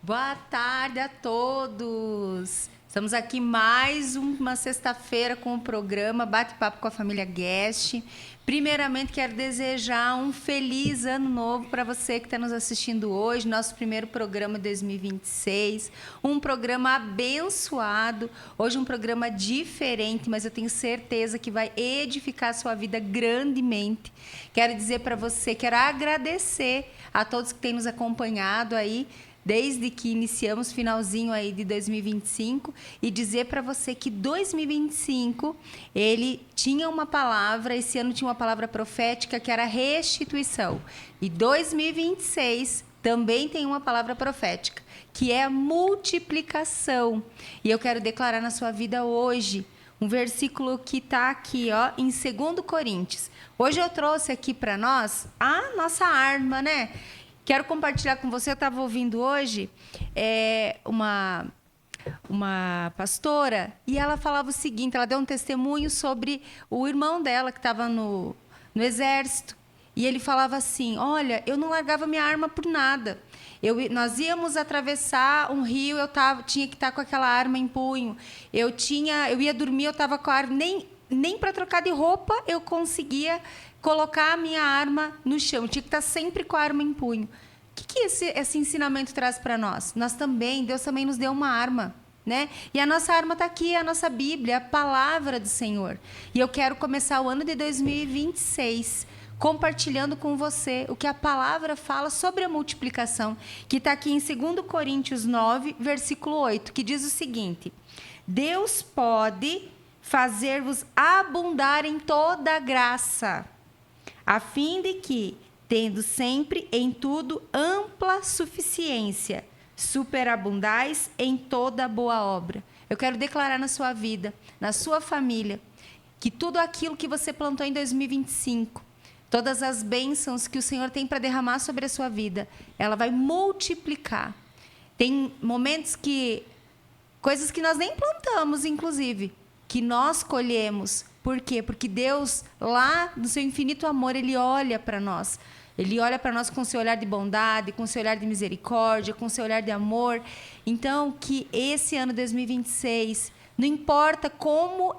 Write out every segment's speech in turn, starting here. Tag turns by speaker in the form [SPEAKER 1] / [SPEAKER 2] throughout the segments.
[SPEAKER 1] Boa tarde a todos! Estamos aqui mais uma sexta-feira com o programa Bate-Papo com a Família Guest. Primeiramente, quero desejar um feliz ano novo para você que está nos assistindo hoje, nosso primeiro programa de 2026. Um programa abençoado, hoje um programa diferente, mas eu tenho certeza que vai edificar a sua vida grandemente. Quero dizer para você, quero agradecer a todos que têm nos acompanhado aí, desde que iniciamos finalzinho aí de 2025 e dizer para você que 2025 ele tinha uma palavra, esse ano tinha uma palavra profética que era restituição. E 2026 também tem uma palavra profética, que é multiplicação. E eu quero declarar na sua vida hoje um versículo que está aqui, ó, em 2 Coríntios. Hoje eu trouxe aqui para nós a nossa arma, né? Quero compartilhar com você, eu estava ouvindo hoje uma pastora e ela falava o seguinte, ela deu um testemunho sobre o irmão dela que estava no exército e ele falava assim, olha, eu não largava minha arma por nada. Nós íamos atravessar um rio, tinha que estar com aquela arma em punho. Eu ia dormir, eu estava com a arma, nem para trocar de roupa eu conseguia colocar a minha arma no chão. Eu tinha que estar sempre com a arma em punho. O que esse ensinamento traz para nós? Deus também nos deu uma arma, né? E a nossa arma está aqui, a nossa Bíblia, a palavra do Senhor. E eu quero começar o ano de 2026 compartilhando com você o que a palavra fala sobre a multiplicação, que está aqui em 2 Coríntios 9, versículo 8, que diz o seguinte: Deus pode fazer-vos abundar em toda graça, a fim de que, tendo sempre em tudo ampla suficiência, superabundais em toda boa obra. Eu quero declarar na sua vida, na sua família, que tudo aquilo que você plantou em 2025, todas as bênçãos que o Senhor tem para derramar sobre a sua vida, ela vai multiplicar. Tem momentos coisas que nós nem plantamos, inclusive, que nós colhemos. Por quê? Porque Deus, lá no seu infinito amor, Ele olha para nós. Ele olha para nós com seu olhar de bondade, com seu olhar de misericórdia, com seu olhar de amor. Então, que esse ano 2026, não importa como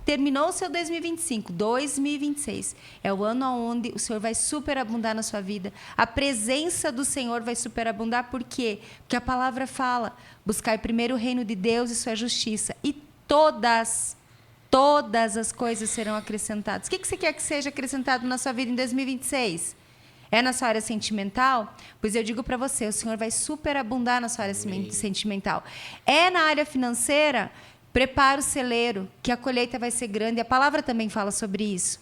[SPEAKER 1] terminou o seu 2025, 2026, é o ano onde o Senhor vai superabundar na sua vida. A presença do Senhor vai superabundar. Por quê? Porque a palavra fala, buscai primeiro o reino de Deus e sua justiça. E todas as coisas serão acrescentadas. O que você quer que seja acrescentado na sua vida em 2026? É na sua área sentimental? Pois eu digo para você, o Senhor vai superabundar na sua área sentimental. É na área financeira? Prepara o celeiro, que a colheita vai ser grande. A palavra também fala sobre isso.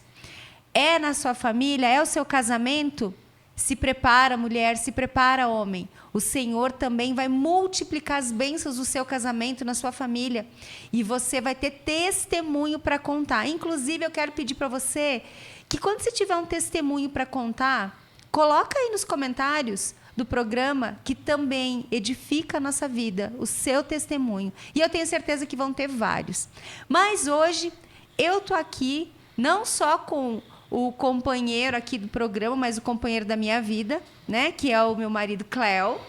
[SPEAKER 1] É na sua família? É o seu casamento? Se prepara, mulher, se prepara, homem. O Senhor também vai multiplicar as bênçãos do seu casamento, na sua família. E você vai ter testemunho para contar. Inclusive, eu quero pedir para você que quando você tiver um testemunho para contar, coloca aí nos comentários do programa que também edifica a nossa vida, o seu testemunho. E eu tenho certeza que vão ter vários. Mas hoje, eu estou aqui não só com o companheiro aqui do programa, mas o companheiro da minha vida, né? Que é o meu marido, Cléo.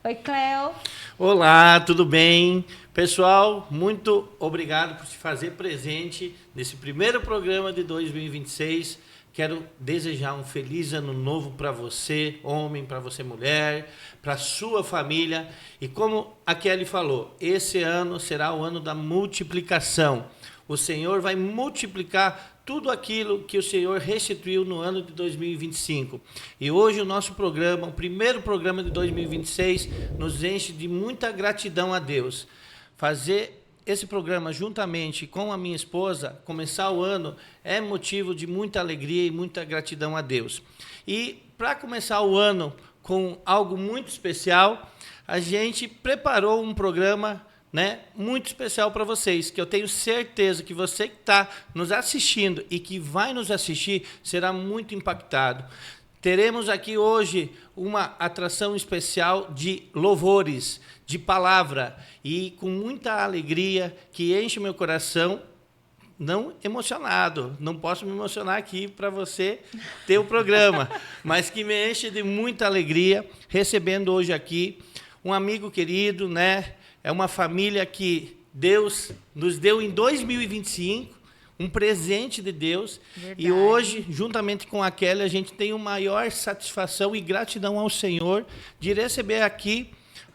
[SPEAKER 1] Oi, Cléo.
[SPEAKER 2] Olá, tudo bem? Pessoal, muito obrigado por se fazer presente nesse primeiro programa de 2026. Quero desejar um feliz ano novo para você, homem, para você, mulher, para sua família. E como a Kelly falou, esse ano será o ano da multiplicação. O Senhor vai multiplicar tudo aquilo que o Senhor restituiu no ano de 2025. E hoje o nosso programa, o primeiro programa de 2026, nos enche de muita gratidão a Deus. Fazer esse programa juntamente com a minha esposa, começar o ano, é motivo de muita alegria e muita gratidão a Deus. E para começar o ano com algo muito especial, a gente preparou um programa, né, muito especial para vocês, que eu tenho certeza que você que está nos assistindo e que vai nos assistir será muito impactado. Teremos aqui hoje uma atração especial de louvores, de palavra, e com muita alegria que enche o meu coração, não emocionado, não posso me emocionar aqui para você ter o programa, mas que me enche de muita alegria, recebendo hoje aqui um amigo querido, né? É uma família que Deus nos deu em 2025, um presente de Deus.
[SPEAKER 1] Verdade.
[SPEAKER 2] E hoje, juntamente com a Kelly, a gente tem uma maior satisfação e gratidão ao Senhor de receber aqui,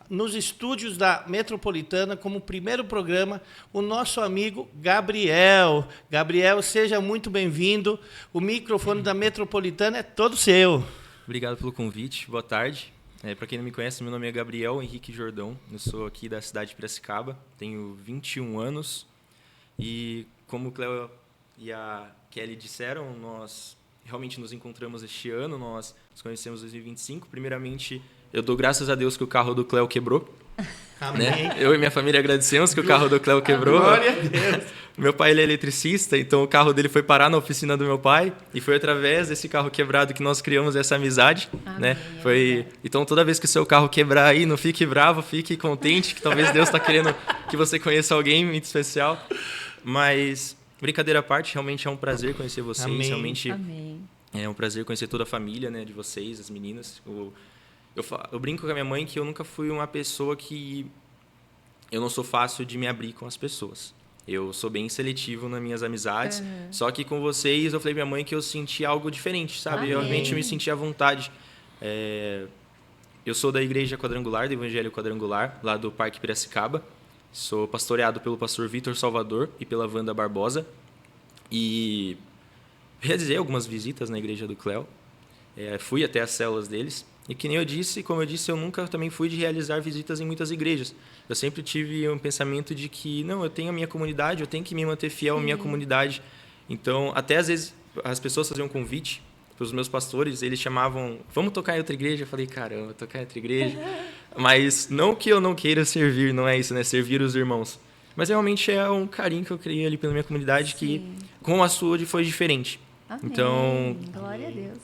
[SPEAKER 2] nos estúdios da Metropolitana, como primeiro programa, o nosso amigo Gabriel. Gabriel, seja muito bem-vindo. O microfone da Metropolitana é todo seu.
[SPEAKER 3] Obrigado pelo convite. Boa tarde. Para quem não me conhece, meu nome é Gabriel Henrique Jordão. Eu sou aqui da cidade de Piracicaba, tenho 21 anos. E como o Cléo e a Kelly disseram, nós realmente nos encontramos este ano, nós nos conhecemos em 2025. Primeiramente, eu dou graças a Deus que o carro do Cléo quebrou.
[SPEAKER 2] Amém.
[SPEAKER 3] Né? Eu e minha família agradecemos que o carro do Cléo quebrou.
[SPEAKER 2] Glória a Deus.
[SPEAKER 3] Meu pai ele é eletricista, então o carro dele foi parar na oficina do meu pai e foi através desse carro quebrado que nós criamos essa amizade, né? Então toda vez que o seu carro quebrar aí, não fique bravo, fique contente, que talvez Deus está querendo que você conheça alguém muito especial. Mas brincadeira à parte, realmente é um prazer conhecer vocês.
[SPEAKER 2] Amém.
[SPEAKER 3] Realmente
[SPEAKER 1] Amém.
[SPEAKER 3] é um prazer conhecer toda a família, né, de vocês, as meninas. Eu brinco com a minha mãe que eu nunca fui uma pessoa que... Eu não sou fácil de me abrir com as pessoas. Eu sou bem seletivo nas minhas amizades. Só que com vocês, eu falei pra minha mãe que eu senti algo diferente, sabe?
[SPEAKER 1] Amém.
[SPEAKER 3] Eu realmente me senti à vontade. Eu sou da Igreja Quadrangular, do Evangelho Quadrangular, lá do Parque Piracicaba. Sou pastoreado pelo pastor Vitor Salvador e pela Wanda Barbosa. E realizei algumas visitas na Igreja do Cléo. Fui até as células deles. E que nem eu disse, como eu disse, eu nunca também fui de realizar visitas em muitas igrejas. Eu sempre tive um pensamento de que, não, eu tenho a minha comunidade, eu tenho que me manter fiel à minha comunidade. Então, até às vezes, as pessoas faziam um convite para os meus pastores, eles chamavam, vamos tocar em outra igreja? Eu falei, caramba, tocar em outra igreja? Mas não que eu não queira servir, não é isso, né? Servir os irmãos. Mas realmente é um carinho que eu criei ali pela minha comunidade, que com a sua foi diferente.
[SPEAKER 1] Amém.
[SPEAKER 3] Então,
[SPEAKER 1] glória a Deus.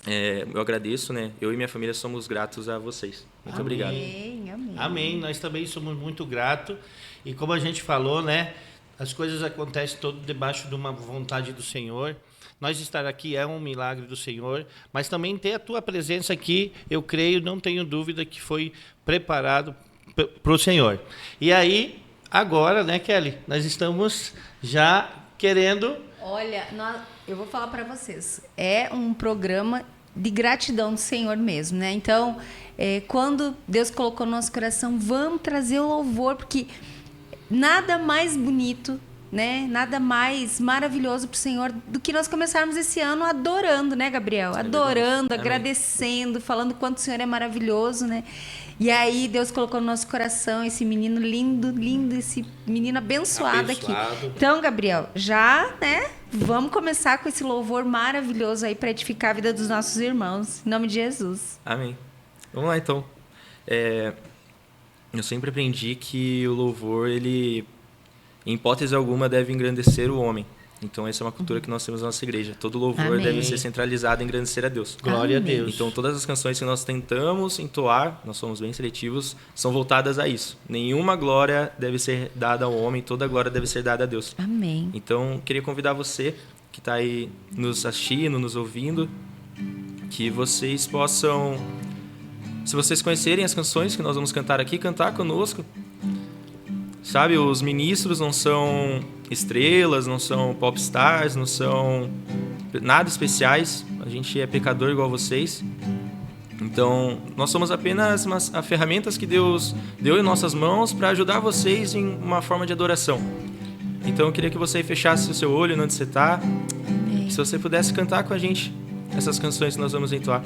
[SPEAKER 3] eu agradeço, né? Eu e minha família somos gratos a vocês. Muito obrigado.
[SPEAKER 1] Amém.
[SPEAKER 2] Amém. Nós também somos muito gratos. E como a gente falou, né? As coisas acontecem todo debaixo de uma vontade do Senhor. Nós estar aqui é um milagre do Senhor, mas também ter a tua presença aqui, eu creio, não tenho dúvida que foi preparado para o Senhor. E aí, agora, né, Kelly? Nós estamos já querendo...
[SPEAKER 1] Olha, eu vou falar para vocês. É um programa de gratidão do Senhor mesmo, né? Então, quando Deus colocou no nosso coração, vamos trazer o louvor, porque nada mais bonito, né? Nada mais maravilhoso para o Senhor do que nós começarmos esse ano adorando, né, Gabriel? Adorando, agradecendo, falando quanto o Senhor é maravilhoso, né? E aí Deus colocou no nosso coração esse menino lindo, lindo, esse menino abençoado aqui. Então, Gabriel, já, né? Vamos começar com esse louvor maravilhoso aí para edificar a vida dos nossos irmãos. Em nome de Jesus.
[SPEAKER 3] Amém. Vamos lá, então. Eu sempre aprendi que o louvor, ele, em hipótese alguma, deve engrandecer o homem. Então, essa é uma cultura que nós temos na nossa igreja. Todo louvor
[SPEAKER 1] Amém.
[SPEAKER 3] deve ser centralizado em engrandecer a Deus.
[SPEAKER 2] Glória a Deus.
[SPEAKER 3] Então, todas as canções que nós tentamos entoar, nós somos bem seletivos, são voltadas a isso. Nenhuma glória deve ser dada ao homem, toda glória deve ser dada a Deus.
[SPEAKER 1] Amém.
[SPEAKER 3] Então, queria convidar você que está aí nos assistindo, nos ouvindo, que vocês possam, se vocês conhecerem as canções que nós vamos cantar aqui, cantar conosco. Sabe, os ministros não são estrelas, não são popstars, não são nada especiais. A gente é pecador igual vocês. Então, nós somos apenas ferramentas que Deus deu em nossas mãos para ajudar vocês em uma forma de adoração. Então, eu queria que você fechasse o seu olho onde você está. Se você pudesse cantar com a gente essas canções que nós vamos entoar.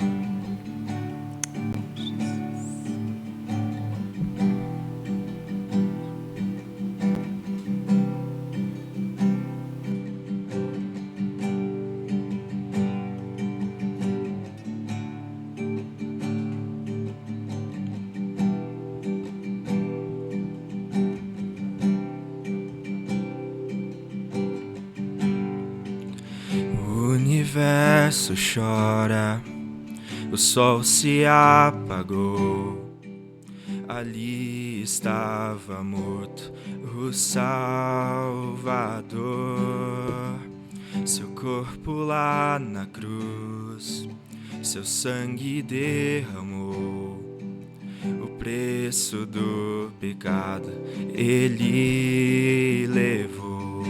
[SPEAKER 3] O universo chora, o sol se apagou. Ali estava morto o Salvador. Seu corpo lá na cruz, seu sangue derramou o preço preço do pecado Ele levou.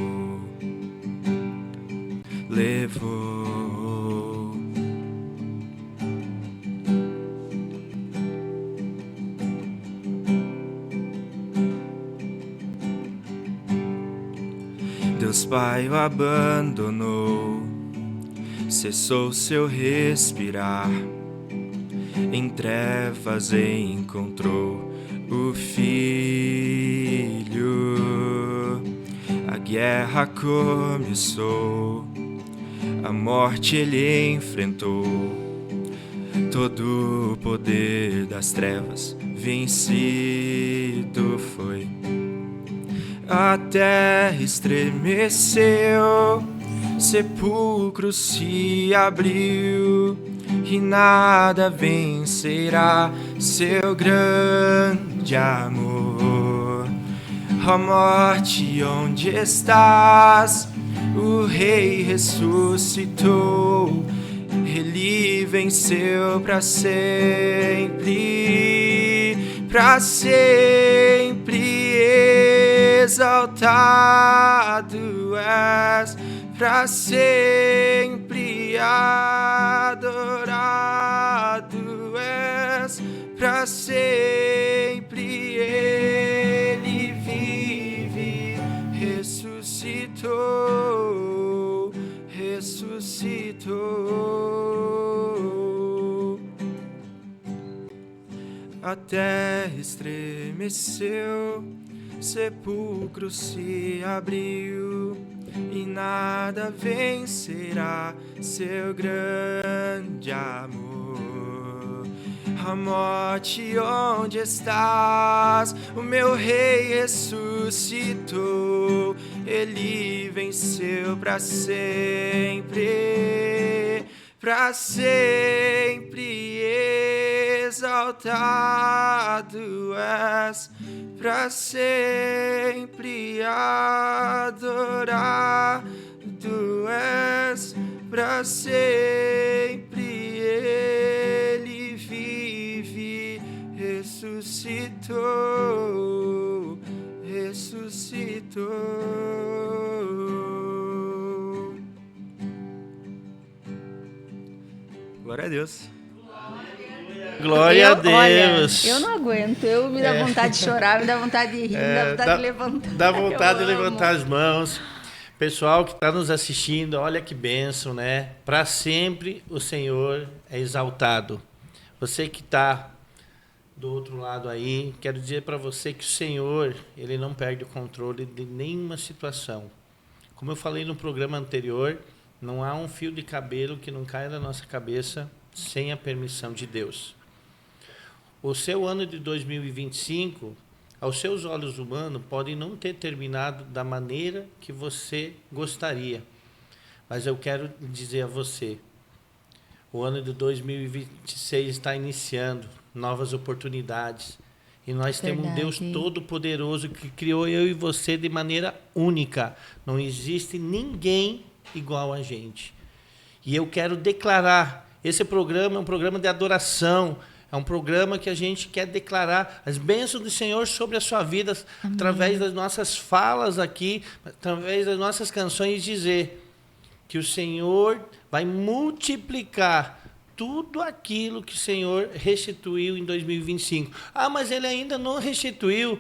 [SPEAKER 3] Deus Pai o abandonou, cessou seu respirar, em trevas encontrou o Filho. A guerra começou, a morte ele enfrentou, todo o poder das trevas vencido foi. A terra estremeceu, sepulcro se abriu, e nada vencerá seu grande amor. Ó morte, onde estás? O Rei ressuscitou, Ele venceu para sempre, exaltado és, para sempre adorado és, para sempre Ele vive, ressuscitou. A terra estremeceu, sepulcro se abriu, e nada vencerá seu grande amor. A morte, onde estás? O meu Rei ressuscitou, Ele venceu para sempre, exaltado és, para sempre adorado és, para sempre Ele vive, ressuscitou. Glória a Deus.
[SPEAKER 2] Glória a Deus.
[SPEAKER 1] Olha, eu não aguento. Me dá vontade de chorar, me dá vontade de rir, me dá vontade de levantar.
[SPEAKER 2] Dá vontade de levantar as mãos. Pessoal que está nos assistindo, olha que bênção, né? Para sempre o Senhor é exaltado. Você que está do outro lado aí, quero dizer para você que o Senhor, Ele não perde o controle de nenhuma situação. Como eu falei no programa anterior, não há um fio de cabelo que não caia da nossa cabeça sem a permissão de Deus. O seu ano de 2025, aos seus olhos humanos, pode não ter terminado da maneira que você gostaria. Mas eu quero dizer a você, o ano de 2026 está iniciando, novas oportunidades. E nós temos um Deus todo-poderoso que criou eu e você de maneira única. Não existe ninguém igual a gente. E eu quero declarar, esse programa é um programa de adoração, é um programa que a gente quer declarar as bênçãos do Senhor sobre a sua vida, amém, através das nossas falas aqui, através das nossas canções, dizer que o Senhor vai multiplicar tudo aquilo que o Senhor restituiu em 2025. Ah, mas Ele ainda não restituiu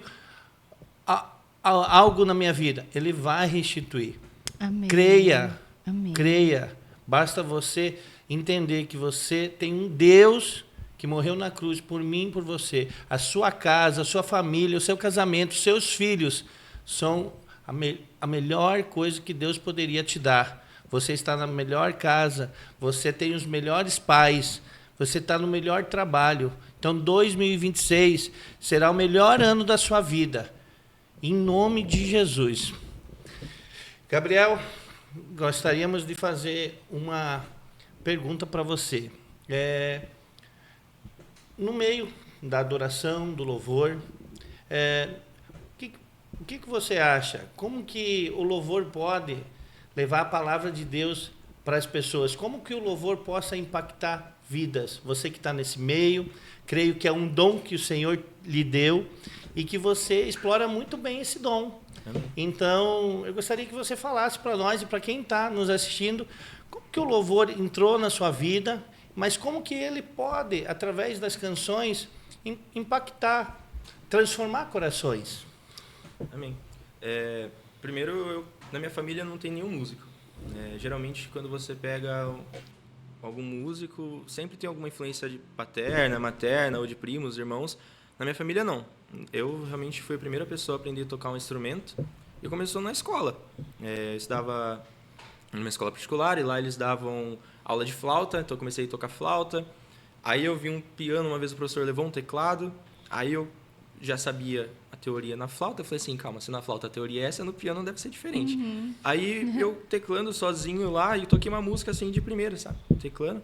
[SPEAKER 2] algo na minha vida. Ele vai restituir.
[SPEAKER 1] Amém.
[SPEAKER 2] Creia,
[SPEAKER 1] amém,
[SPEAKER 2] creia. Basta você entender que você tem um Deus que morreu na cruz por mim e por você. A sua casa, a sua família, o seu casamento, os seus filhos são a melhor coisa que Deus poderia te dar. Você está na melhor casa, você tem os melhores pais, você está no melhor trabalho. Então, 2026 será o melhor ano da sua vida. Em nome de Jesus. Gabriel, gostaríamos de fazer uma pergunta para você. No meio da adoração, do louvor, o que você acha? Como que o louvor pode levar a palavra de Deus para as pessoas? Como que o louvor possa impactar vidas. Você que está nesse meio, creio que é um dom que o Senhor lhe deu e que você explora muito bem esse dom. Então, eu gostaria que você falasse para nós e para quem está nos assistindo, como que o louvor entrou na sua vida, mas como que ele pode, através das canções, impactar, transformar corações.
[SPEAKER 3] Amém. Primeiro, na minha família não tem nenhum músico. Geralmente, quando você pega algum músico, sempre tem alguma influência de paterna, materna ou de primos, irmãos. Na minha família, não. Eu realmente fui a primeira pessoa a aprender a tocar um instrumento e começou na escola. Eu estudava numa escola particular e lá eles davam aula de flauta, então eu comecei a tocar flauta. Aí eu vi um piano, uma vez o professor levou um teclado, aí eu já sabia a teoria na flauta, eu falei assim, calma, se na flauta a teoria é essa, no piano deve ser diferente. Aí eu teclando sozinho lá e toquei uma música assim de primeira, sabe? Teclando.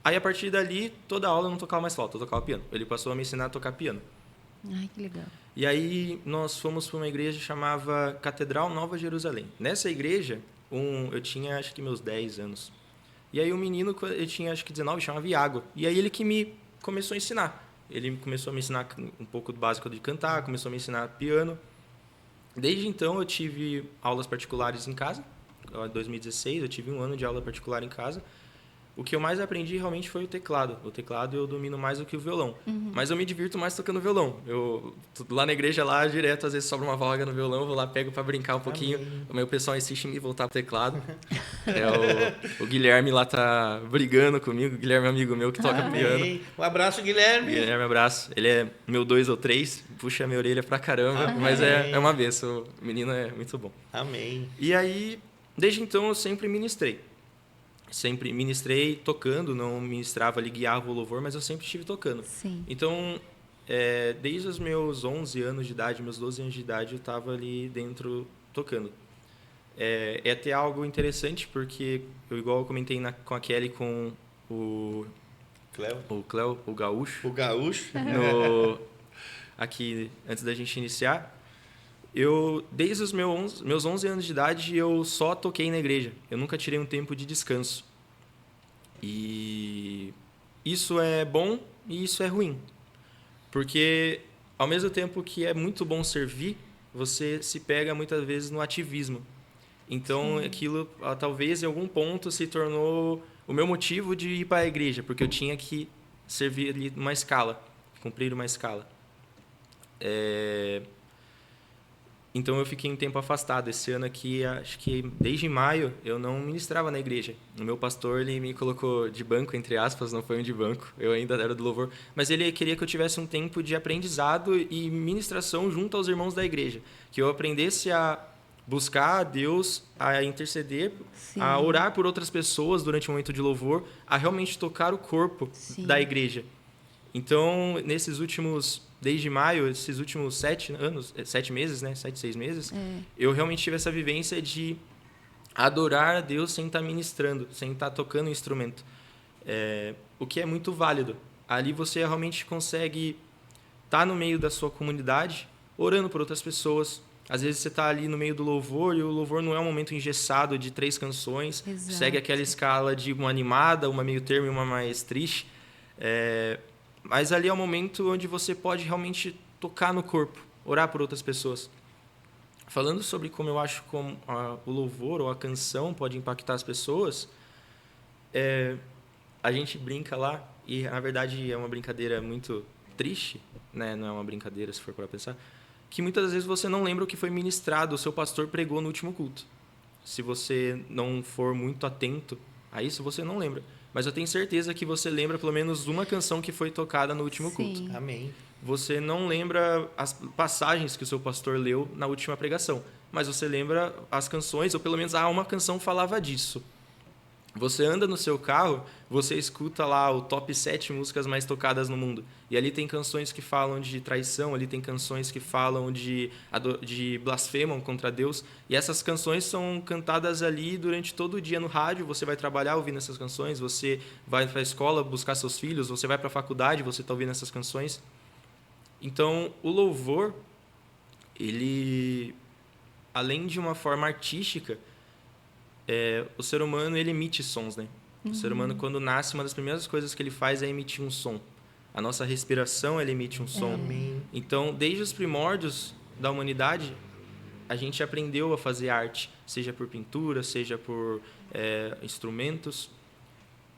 [SPEAKER 3] Aí a partir dali, toda aula eu não tocava mais flauta, eu tocava piano. Ele passou a me ensinar a tocar piano.
[SPEAKER 1] Ai, que legal.
[SPEAKER 3] E aí nós fomos para uma igreja que chamava Catedral Nova Jerusalém. Nessa igreja, eu tinha acho que meus 10 anos. E aí um menino, ele tinha acho que 19, chamava Iago. E aí ele que me começou a ensinar. Ele começou a me ensinar um pouco do básico de cantar, começou a me ensinar piano. Desde então eu tive aulas particulares em casa. Em 2016 eu tive um ano de aula particular em casa. O que eu mais aprendi realmente foi o teclado. O teclado eu domino mais do que o violão. Mas eu me divirto mais tocando violão. Eu lá na igreja, lá direto, às vezes sobra uma vaga no violão, eu vou lá, pego para brincar um pouquinho. O meu pessoal insiste em me voltar pro teclado. O Guilherme lá tá brigando comigo. O Guilherme é um amigo meu que toca piano.
[SPEAKER 2] Um abraço, Guilherme.
[SPEAKER 3] Guilherme, abraço. Ele é meu 2 ou 3, puxa a minha orelha pra caramba.
[SPEAKER 2] Amém.
[SPEAKER 3] Mas é uma benção. O menino é muito bom.
[SPEAKER 2] Amém.
[SPEAKER 3] E aí, desde então, eu sempre ministrei. Sempre ministrei tocando, não ministrava ali, guiava o louvor, mas eu sempre estive tocando.
[SPEAKER 1] Sim.
[SPEAKER 3] Então, desde os meus 11 anos de idade, meus 12 anos de idade, eu estava ali dentro tocando. É até algo interessante, porque, igual eu comentei com a Kelly, com o Cléo, o Gaúcho.
[SPEAKER 2] O Gaúcho.
[SPEAKER 3] Aqui, antes da gente iniciar, desde os meus 11 anos de idade, eu só toquei na igreja. Eu nunca tirei um tempo de descanso. E isso é bom e isso é ruim. Porque, ao mesmo tempo que é muito bom servir, você se pega muitas vezes no ativismo. Então, aquilo, talvez, em algum ponto, se tornou o meu motivo de ir para a igreja, porque eu tinha que servir ali numa escala, cumprir uma escala. Então eu fiquei um tempo afastado. Esse ano aqui, acho que desde maio, eu não ministrava na igreja. O meu pastor, ele me colocou de banco, entre aspas, não foi um de banco, eu ainda era do louvor, mas ele queria que eu tivesse um tempo de aprendizado e ministração junto aos irmãos da igreja, que eu aprendesse a buscar a Deus, a interceder,
[SPEAKER 1] Sim.
[SPEAKER 3] a orar por outras pessoas durante o momento de louvor, a realmente tocar o corpo da igreja. Então, desde maio, esses últimos 7 meses, né? 7, 6 meses, eu realmente tive essa vivência de adorar a Deus sem estar ministrando, sem estar tocando o instrumento. O que é muito válido. Ali você realmente consegue estar no meio da sua comunidade, orando por outras pessoas. Às vezes você está ali no meio do louvor e o louvor não é um momento engessado de 3 canções.
[SPEAKER 1] Exato.
[SPEAKER 3] Segue aquela escala de uma animada, uma meio termo e uma mais triste. Mas ali é o momento onde você pode realmente tocar no corpo, orar por outras pessoas. Falando sobre como eu acho como o louvor ou a canção pode impactar as pessoas, a gente brinca lá, e na verdade é uma brincadeira muito triste, né? Não é uma brincadeira se for para pensar, que muitas vezes você não lembra o que foi ministrado, o seu pastor pregou no último culto. Se você não for muito atento a isso, você não lembra. Mas eu tenho certeza que você lembra pelo menos uma canção que foi tocada no último culto.
[SPEAKER 2] Amém.
[SPEAKER 3] Você não lembra as passagens que o seu pastor leu na última pregação, mas você lembra as canções, ou pelo menos uma canção falava disso. Você anda no seu carro, você escuta lá o top 7 músicas mais tocadas no mundo. E ali tem canções que falam de traição, ali tem canções que falam de blasfemam contra Deus. E essas canções são cantadas ali durante todo o dia no rádio. Você vai trabalhar ouvindo essas canções, você vai para a escola buscar seus filhos, você vai para a faculdade, você está ouvindo essas canções. Então, o louvor, ele, além de uma forma artística, o ser humano ele emite sons, né? O ser humano, quando nasce, uma das primeiras coisas que ele faz é emitir um som. A nossa respiração, ela emite um som.
[SPEAKER 2] Amém.
[SPEAKER 3] Então, desde os primórdios da humanidade, a gente aprendeu a fazer arte, seja por pintura, seja por instrumentos.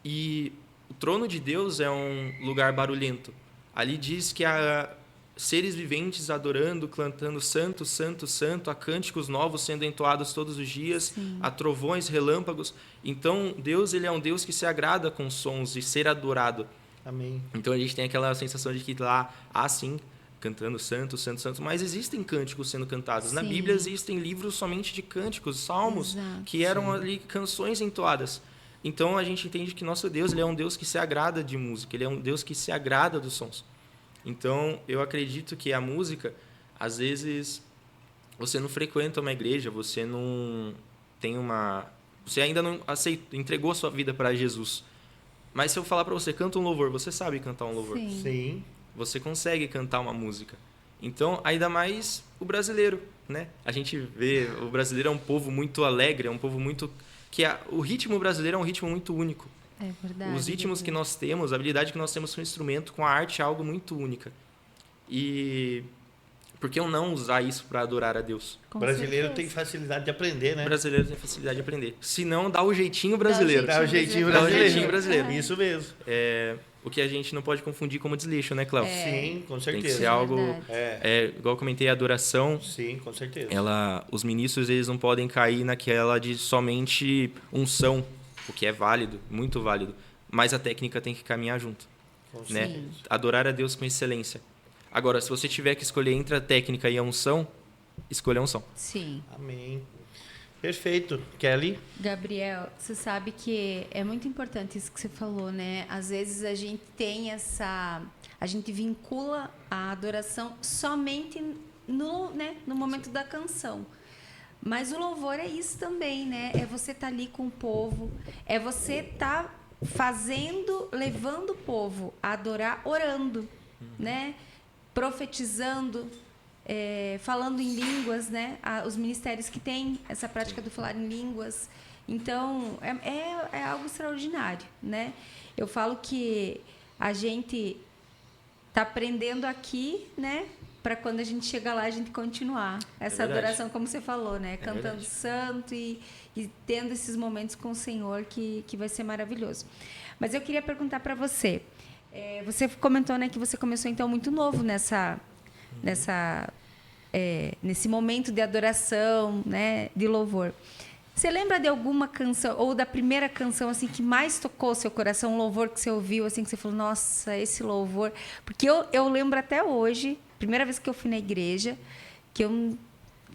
[SPEAKER 3] E o trono de Deus é um lugar barulhento. Ali diz que há seres viventes adorando, cantando santo, santo, santo, há cânticos novos sendo entoados todos os dias,
[SPEAKER 1] Sim.
[SPEAKER 3] há trovões, relâmpagos. Então, Deus, ele é um Deus que se agrada com sons, de ser adorado.
[SPEAKER 2] Amém.
[SPEAKER 3] Então, a gente tem aquela sensação de que lá, sim, cantando santo, santo, santo, mas existem cânticos sendo cantados. Na
[SPEAKER 1] Sim.
[SPEAKER 3] Bíblia existem livros somente de cânticos, salmos,
[SPEAKER 1] Exato.
[SPEAKER 3] que eram ali canções entoadas. Então, a gente entende que nosso Deus, ele é um Deus que se agrada de música, ele é um Deus que se agrada dos sons. Então, eu acredito que a música, às vezes, você não frequenta uma igreja, você não tem uma... Você ainda não entregou a sua vida para Jesus. Mas se eu falar para você, canta um louvor, você sabe cantar um louvor.
[SPEAKER 1] Sim.
[SPEAKER 2] Sim.
[SPEAKER 3] Você consegue cantar uma música. Então, ainda mais o brasileiro, né? A gente vê, o brasileiro é um povo muito alegre, é um povo muito... o ritmo brasileiro é um ritmo muito único.
[SPEAKER 1] É verdade.
[SPEAKER 3] Os ritmos que nós temos, a habilidade que nós temos com o instrumento, com a arte, é algo muito única. E por que eu não usar isso para adorar a Deus?
[SPEAKER 1] Com
[SPEAKER 2] O brasileiro
[SPEAKER 1] certeza.
[SPEAKER 2] tem facilidade de aprender, né?
[SPEAKER 3] O brasileiro tem facilidade de aprender. Se não, dá o jeitinho brasileiro.
[SPEAKER 2] Dá o jeitinho
[SPEAKER 3] Dá o
[SPEAKER 2] brasileiro.
[SPEAKER 3] jeitinho brasileiro.
[SPEAKER 2] Isso mesmo.
[SPEAKER 3] O que a gente não pode confundir como desleixo, né, Cléo?
[SPEAKER 2] Sim, com
[SPEAKER 3] Tem que
[SPEAKER 2] certeza.
[SPEAKER 3] ser algo...
[SPEAKER 1] Verdade.
[SPEAKER 3] igual eu comentei, a adoração...
[SPEAKER 2] Sim, com certeza.
[SPEAKER 3] Os ministros, eles não podem cair naquela de somente unção, o que é válido, muito válido, mas a técnica tem que caminhar junto,
[SPEAKER 2] Com
[SPEAKER 3] né?
[SPEAKER 2] certeza.
[SPEAKER 3] Adorar a Deus com excelência. Agora, se você tiver que escolher entre a técnica e a unção, escolha a unção.
[SPEAKER 1] Sim.
[SPEAKER 2] Amém. Perfeito. Kelly?
[SPEAKER 1] Gabriel, você sabe que é muito importante isso que você falou, né? Às vezes a gente tem a gente vincula a adoração somente no momento da canção. Mas o louvor é isso também, né? É você estar ali com o povo, é você estar levando o povo a adorar orando, né? Profetizando, falando em línguas, né? Os ministérios que têm essa prática do falar em línguas. Então, é algo extraordinário, né? Eu falo que a gente está aprendendo aqui, né? Para quando a gente chegar lá, a gente continuar essa adoração, como você falou, né? Cantando santo e tendo esses momentos com o Senhor que vai ser maravilhoso. Mas eu queria perguntar para você. Você comentou, né, que você começou então muito novo nesse momento de adoração, né, de louvor. Você lembra de alguma canção ou da primeira canção assim que mais tocou o seu coração, um louvor que você ouviu assim que você falou, nossa, esse louvor? Porque eu lembro até hoje, primeira vez que eu fui na igreja, que eu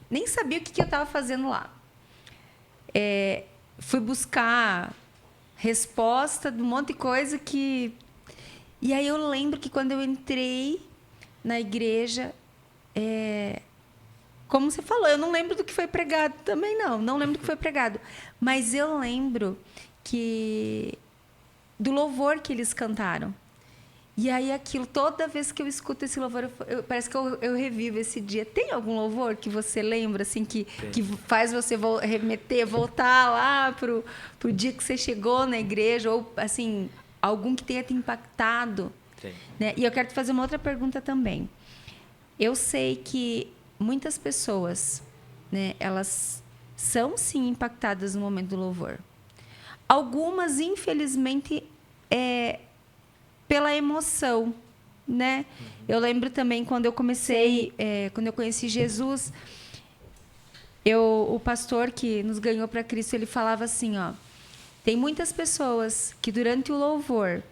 [SPEAKER 1] nem sabia o que eu estava fazendo lá. Fui buscar resposta de um monte de coisa que... E aí eu lembro que quando eu entrei na igreja, como você falou, eu não lembro do que foi pregado também, não lembro do que foi pregado. Mas eu lembro do louvor que eles cantaram. E aí aquilo, toda vez que eu escuto esse louvor, parece que eu revivo esse dia. Tem algum louvor que você lembra, assim, que faz você voltar lá pro dia que você chegou na igreja, ou assim... Algum que tenha te impactado.
[SPEAKER 3] Tem.
[SPEAKER 1] Né? E eu quero te fazer uma outra pergunta também. Eu sei que muitas pessoas, né, elas são, sim, impactadas no momento do louvor. Algumas, infelizmente, pela emoção. Né? Eu lembro também, quando eu comecei, quando eu conheci Jesus, o pastor que nos ganhou para Cristo, ele falava assim, ó, tem muitas pessoas que durante o louvor,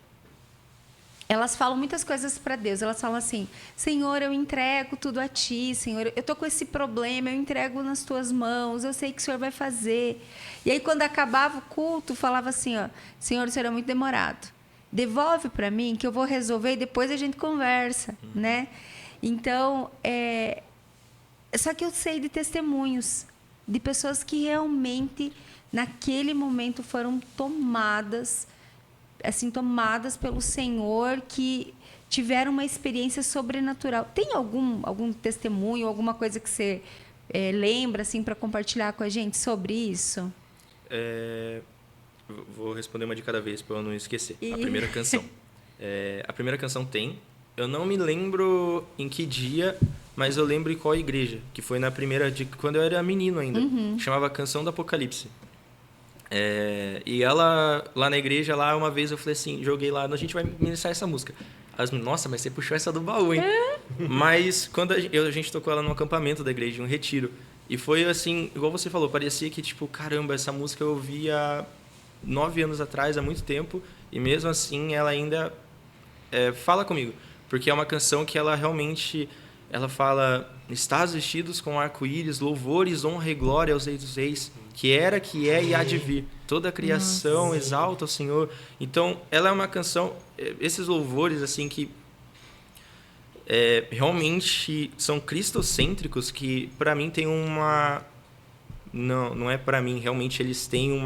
[SPEAKER 1] elas falam muitas coisas para Deus. Elas falam assim, Senhor, eu entrego tudo a Ti. Senhor, eu estou com esse problema, eu entrego nas Tuas mãos. Eu sei que o Senhor vai fazer. E aí, quando acabava o culto, falava assim, ó, Senhor, o Senhor é muito demorado. Devolve para mim que eu vou resolver e depois a gente conversa. Né? Então, só que eu sei de testemunhos de pessoas que realmente... naquele momento foram tomadas pelo Senhor, que tiveram uma experiência sobrenatural. Tem algum testemunho, alguma coisa que você lembra assim para compartilhar com a gente sobre isso?
[SPEAKER 3] Vou responder uma de cada vez para eu não esquecer.
[SPEAKER 1] E-
[SPEAKER 3] A primeira canção. A primeira canção tem. Eu não me lembro em que dia, mas eu lembro em qual igreja. Que foi na primeira, quando eu era menino ainda. Chamava Canção do Apocalipse. E ela, lá na igreja, lá uma vez eu falei assim, joguei lá, a gente vai ministrar essa música. Elas me, nossa, mas você puxou essa do baú, hein? Mas quando a gente tocou ela no acampamento da igreja, em um retiro. E foi assim, igual você falou, parecia que, tipo, caramba, essa música eu ouvi há 9 anos atrás, há muito tempo, e mesmo assim ela ainda fala comigo. Porque é uma canção que ela realmente, ela fala, estás vestidos com arco-íris, louvores, honra e glória aos reis dos reis, que era, que é e há de vir. Toda a criação exalta o Senhor. Então, ela é uma canção, esses louvores, assim, que realmente são cristocêntricos, que para mim tem uma... Não é para mim, realmente eles têm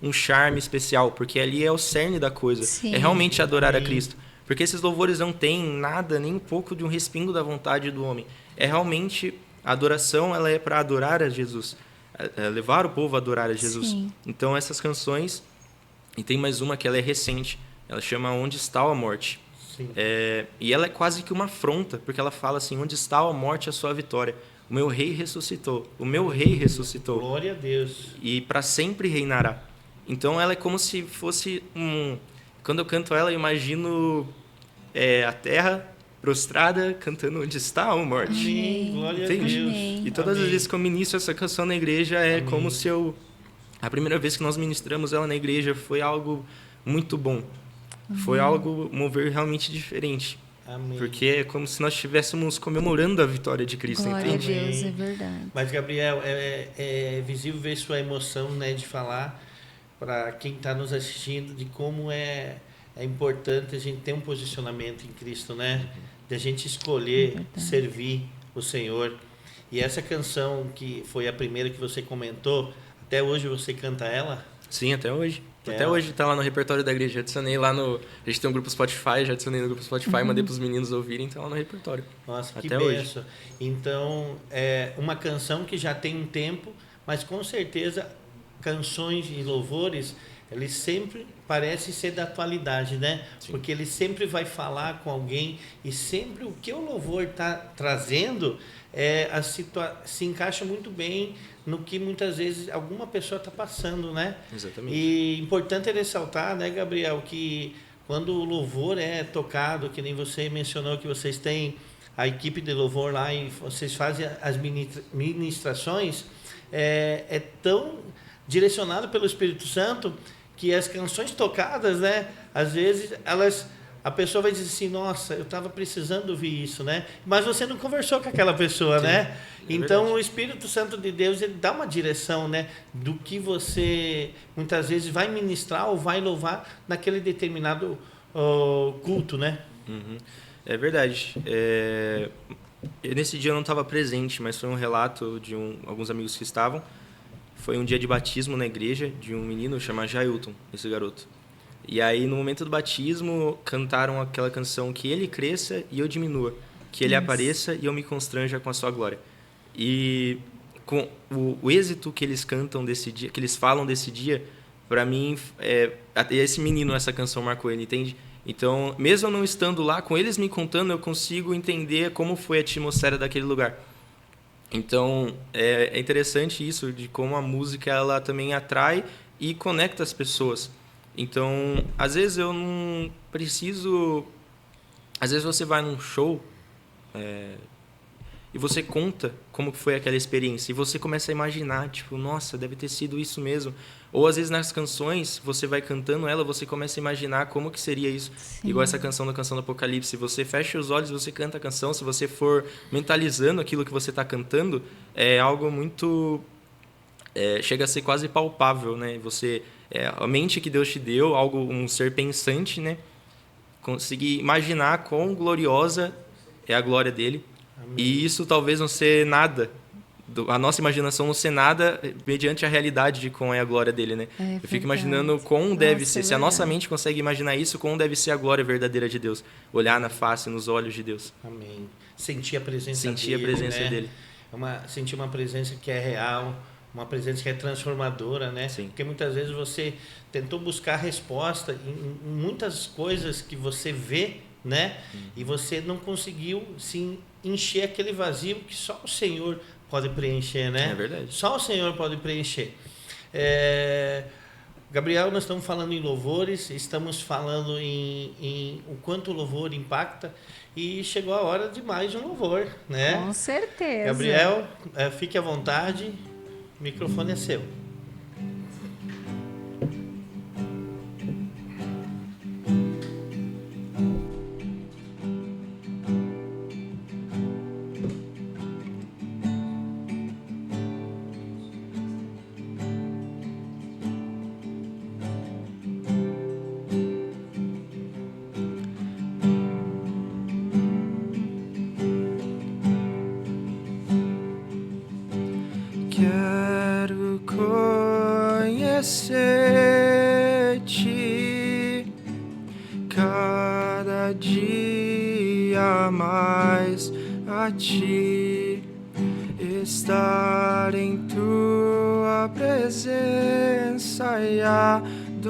[SPEAKER 3] um charme especial, porque ali é o cerne da coisa.
[SPEAKER 1] Sim.
[SPEAKER 3] É realmente adorar a Cristo. Porque esses louvores não têm nada, nem um pouco de um respingo da vontade do homem. É realmente, a adoração ela é para adorar a Jesus. Levar o povo a adorar a Jesus.
[SPEAKER 1] Sim.
[SPEAKER 3] Então essas canções, e tem mais uma que ela é recente, ela chama Onde Está a Morte.
[SPEAKER 2] Sim.
[SPEAKER 3] E ela é quase que uma afronta, porque ela fala assim, onde está a morte a sua vitória? O meu rei ressuscitou, o meu rei ressuscitou.
[SPEAKER 2] Glória a Deus.
[SPEAKER 3] E para sempre reinará. Então ela é como se fosse quando eu canto ela, eu imagino a terra prostrada cantando onde está a morte.
[SPEAKER 2] Amém. Glória a
[SPEAKER 3] Entende?
[SPEAKER 2] Deus.
[SPEAKER 1] Amém.
[SPEAKER 3] E todas as
[SPEAKER 2] Amém.
[SPEAKER 3] vezes que eu ministro essa canção na igreja
[SPEAKER 2] Amém.
[SPEAKER 3] como se a primeira vez que nós ministramos ela na igreja foi algo muito bom. Foi algo, mover realmente diferente.
[SPEAKER 2] Amém.
[SPEAKER 3] Porque é como se nós estivéssemos comemorando a vitória de Cristo,
[SPEAKER 1] Glória
[SPEAKER 3] entende?
[SPEAKER 1] a Deus,
[SPEAKER 2] Amém.
[SPEAKER 1] é verdade.
[SPEAKER 2] Mas, Gabriel, é visível ver sua emoção, né, de falar para quem está nos assistindo de como é importante a gente ter um posicionamento em Cristo, né? De a gente escolher servir o Senhor. E essa canção que foi a primeira que você comentou, até hoje você canta ela?
[SPEAKER 3] Sim, até hoje.
[SPEAKER 2] É.
[SPEAKER 3] Até hoje tá lá no repertório da igreja. Já adicionei lá no... A gente tem um grupo Spotify, já adicionei no grupo Spotify, mandei pros meninos ouvirem, tá lá no repertório.
[SPEAKER 2] Nossa, que
[SPEAKER 3] Até hoje.
[SPEAKER 2] benção. Então, é uma canção que já tem um tempo, mas com certeza canções e louvores, eles sempre parecem ser da atualidade, né?
[SPEAKER 3] Sim.
[SPEAKER 2] Porque ele sempre vai falar com alguém e sempre o que o louvor está trazendo se encaixa muito bem no que muitas vezes alguma pessoa está passando, né?
[SPEAKER 3] Exatamente.
[SPEAKER 2] E importante é ressaltar, né, Gabriel, que quando o louvor é tocado, que nem você mencionou que vocês têm a equipe de louvor lá e vocês fazem as ministrações, é tão direcionado pelo Espírito Santo que as canções tocadas, né, às vezes a pessoa vai dizer assim, nossa, eu estava precisando ouvir isso, né? Mas você não conversou com aquela pessoa,
[SPEAKER 3] Sim,
[SPEAKER 2] né? Então
[SPEAKER 3] verdade.
[SPEAKER 2] o Espírito Santo de Deus, ele dá uma direção, né, do que você muitas vezes vai ministrar ou vai louvar naquele determinado culto, né?
[SPEAKER 3] Uhum. É verdade. Nesse dia eu não estava presente, mas foi um relato de alguns amigos que estavam. Foi um dia de batismo na igreja de um menino chamado Jailton, esse garoto. E aí, no momento do batismo, cantaram aquela canção que ele cresça e eu diminua, que ele apareça e eu me constranja com a sua glória. E com o êxito que eles cantam desse dia, que eles falam desse dia, para mim, esse menino, essa canção marcou ele, entende? Então, mesmo eu não estando lá, com eles me contando, eu consigo entender como foi a atmosfera daquele lugar. Então, é interessante isso, de como a música ela também atrai e conecta as pessoas. Então, às vezes eu não preciso... Às vezes você vai num show e você conta como foi aquela experiência. E você começa a imaginar, tipo, nossa, deve ter sido isso mesmo. Ou às vezes nas canções, você vai cantando ela, você começa a imaginar como que seria isso.
[SPEAKER 1] Sim.
[SPEAKER 3] Igual essa canção da Canção do Apocalipse. Você fecha os olhos, você canta a canção. Se você for mentalizando aquilo que você está cantando, é algo muito... chega a ser quase palpável, né? Você... a mente que Deus te deu, um ser pensante, né? Conseguir imaginar quão gloriosa é a glória dele.
[SPEAKER 2] Amém.
[SPEAKER 3] E isso talvez não ser nada, a nossa imaginação não ser nada mediante a realidade de como é a glória dele, né? Eu fico imaginando quão deve ser, se a nossa mente consegue imaginar isso, quão deve ser a glória verdadeira de Deus. Olhar na face, nos olhos de Deus.
[SPEAKER 2] Amém. Sentir a presença
[SPEAKER 3] Sentir
[SPEAKER 2] dele,
[SPEAKER 3] a presença
[SPEAKER 2] né?
[SPEAKER 3] dele.
[SPEAKER 2] Sentir uma presença que é real, uma presença que é transformadora, né?
[SPEAKER 3] Sim.
[SPEAKER 2] Porque muitas vezes você tentou buscar resposta em muitas coisas que você vê, né? E você não conseguiu se encher aquele vazio que só o Senhor pode preencher, né?
[SPEAKER 3] É verdade.
[SPEAKER 2] Só o Senhor pode preencher. Gabriel, nós estamos falando em louvores, estamos falando em o quanto o louvor impacta, e chegou a hora de mais um louvor, né?
[SPEAKER 1] Com certeza.
[SPEAKER 2] Gabriel, fique à vontade, o microfone é seu.
[SPEAKER 3] Quero conhecer-te cada dia mais, a ti, estar em tua presença e adorar.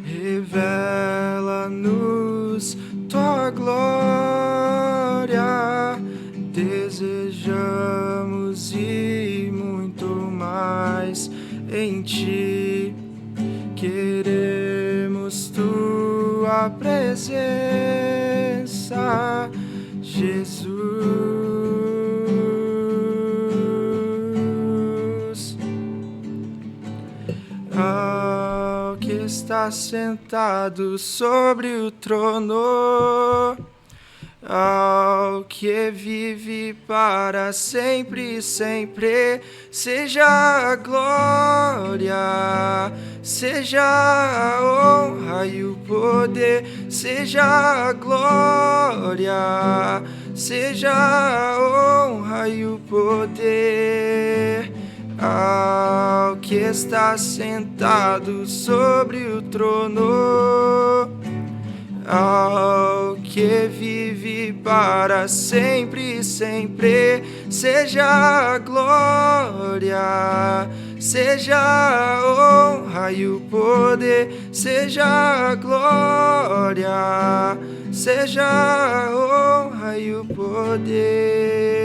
[SPEAKER 3] Revela-nos tua glória, desejamos ir muito mais em ti, queremos tua presença, Jesus. Ao que está sentado sobre o trono, ao que vive para sempre, sempre, seja a glória, seja a honra e o poder, seja a glória, seja a honra e o poder. Ao que está sentado sobre o trono, ao que vive para sempre, sempre, seja a glória, seja a honra e o poder, seja a glória, seja a honra e o poder.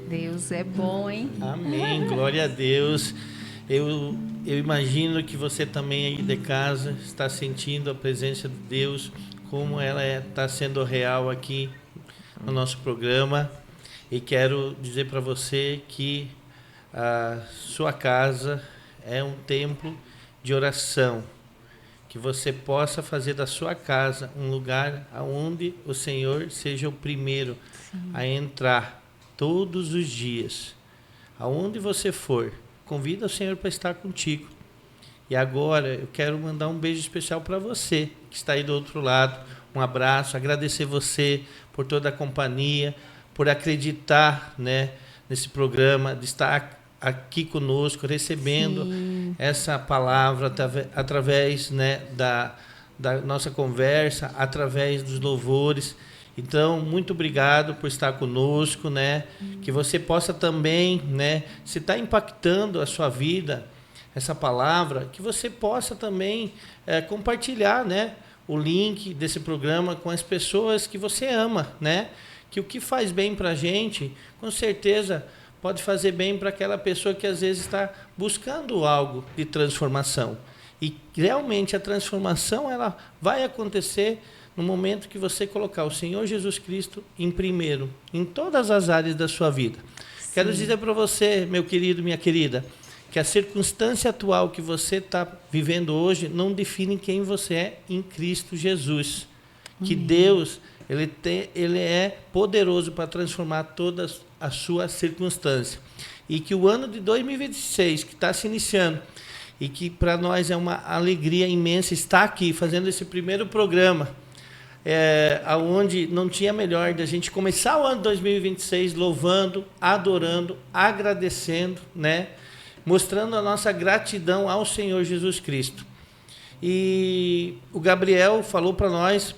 [SPEAKER 1] Deus é bom, hein?
[SPEAKER 2] Amém, glória a Deus. Eu imagino que você também aí de casa está sentindo a presença de Deus, como ela está sendo real aqui no nosso programa. E quero dizer para você que a sua casa é um templo de oração, que você possa fazer da sua casa um lugar onde o Senhor seja o primeiro a entrar todos os dias. Aonde você for, convida o Senhor para estar contigo. E agora eu quero mandar um beijo especial para você que está aí do outro lado. Um abraço, agradecer você por toda a companhia, por acreditar, né, nesse programa, de estar aqui conosco, recebendo essa palavra através, né, da nossa conversa, através dos louvores. Então, muito obrigado por estar conosco, né? Que você possa também, né, se está impactando a sua vida, essa palavra, que você possa também compartilhar, né, o link desse programa com as pessoas que você ama, né? Que o que faz bem para a gente, com certeza, pode fazer bem para aquela pessoa que às vezes está buscando algo de transformação. E realmente a transformação ela vai acontecer no momento que você colocar o Senhor Jesus Cristo em primeiro, em todas as áreas da sua vida. Sim. Quero dizer para você, meu querido, minha querida, que a circunstância atual que você está vivendo hoje não define quem você é em Cristo Jesus. Que Deus ele é poderoso para transformar todas as suas circunstâncias. E que o ano de 2026, que está se iniciando, e que para nós é uma alegria imensa estar aqui, fazendo esse primeiro programa, onde não tinha melhor da gente começar o ano de 2026 louvando, adorando, agradecendo, né? Mostrando a nossa gratidão ao Senhor Jesus Cristo. E o Gabriel falou para nós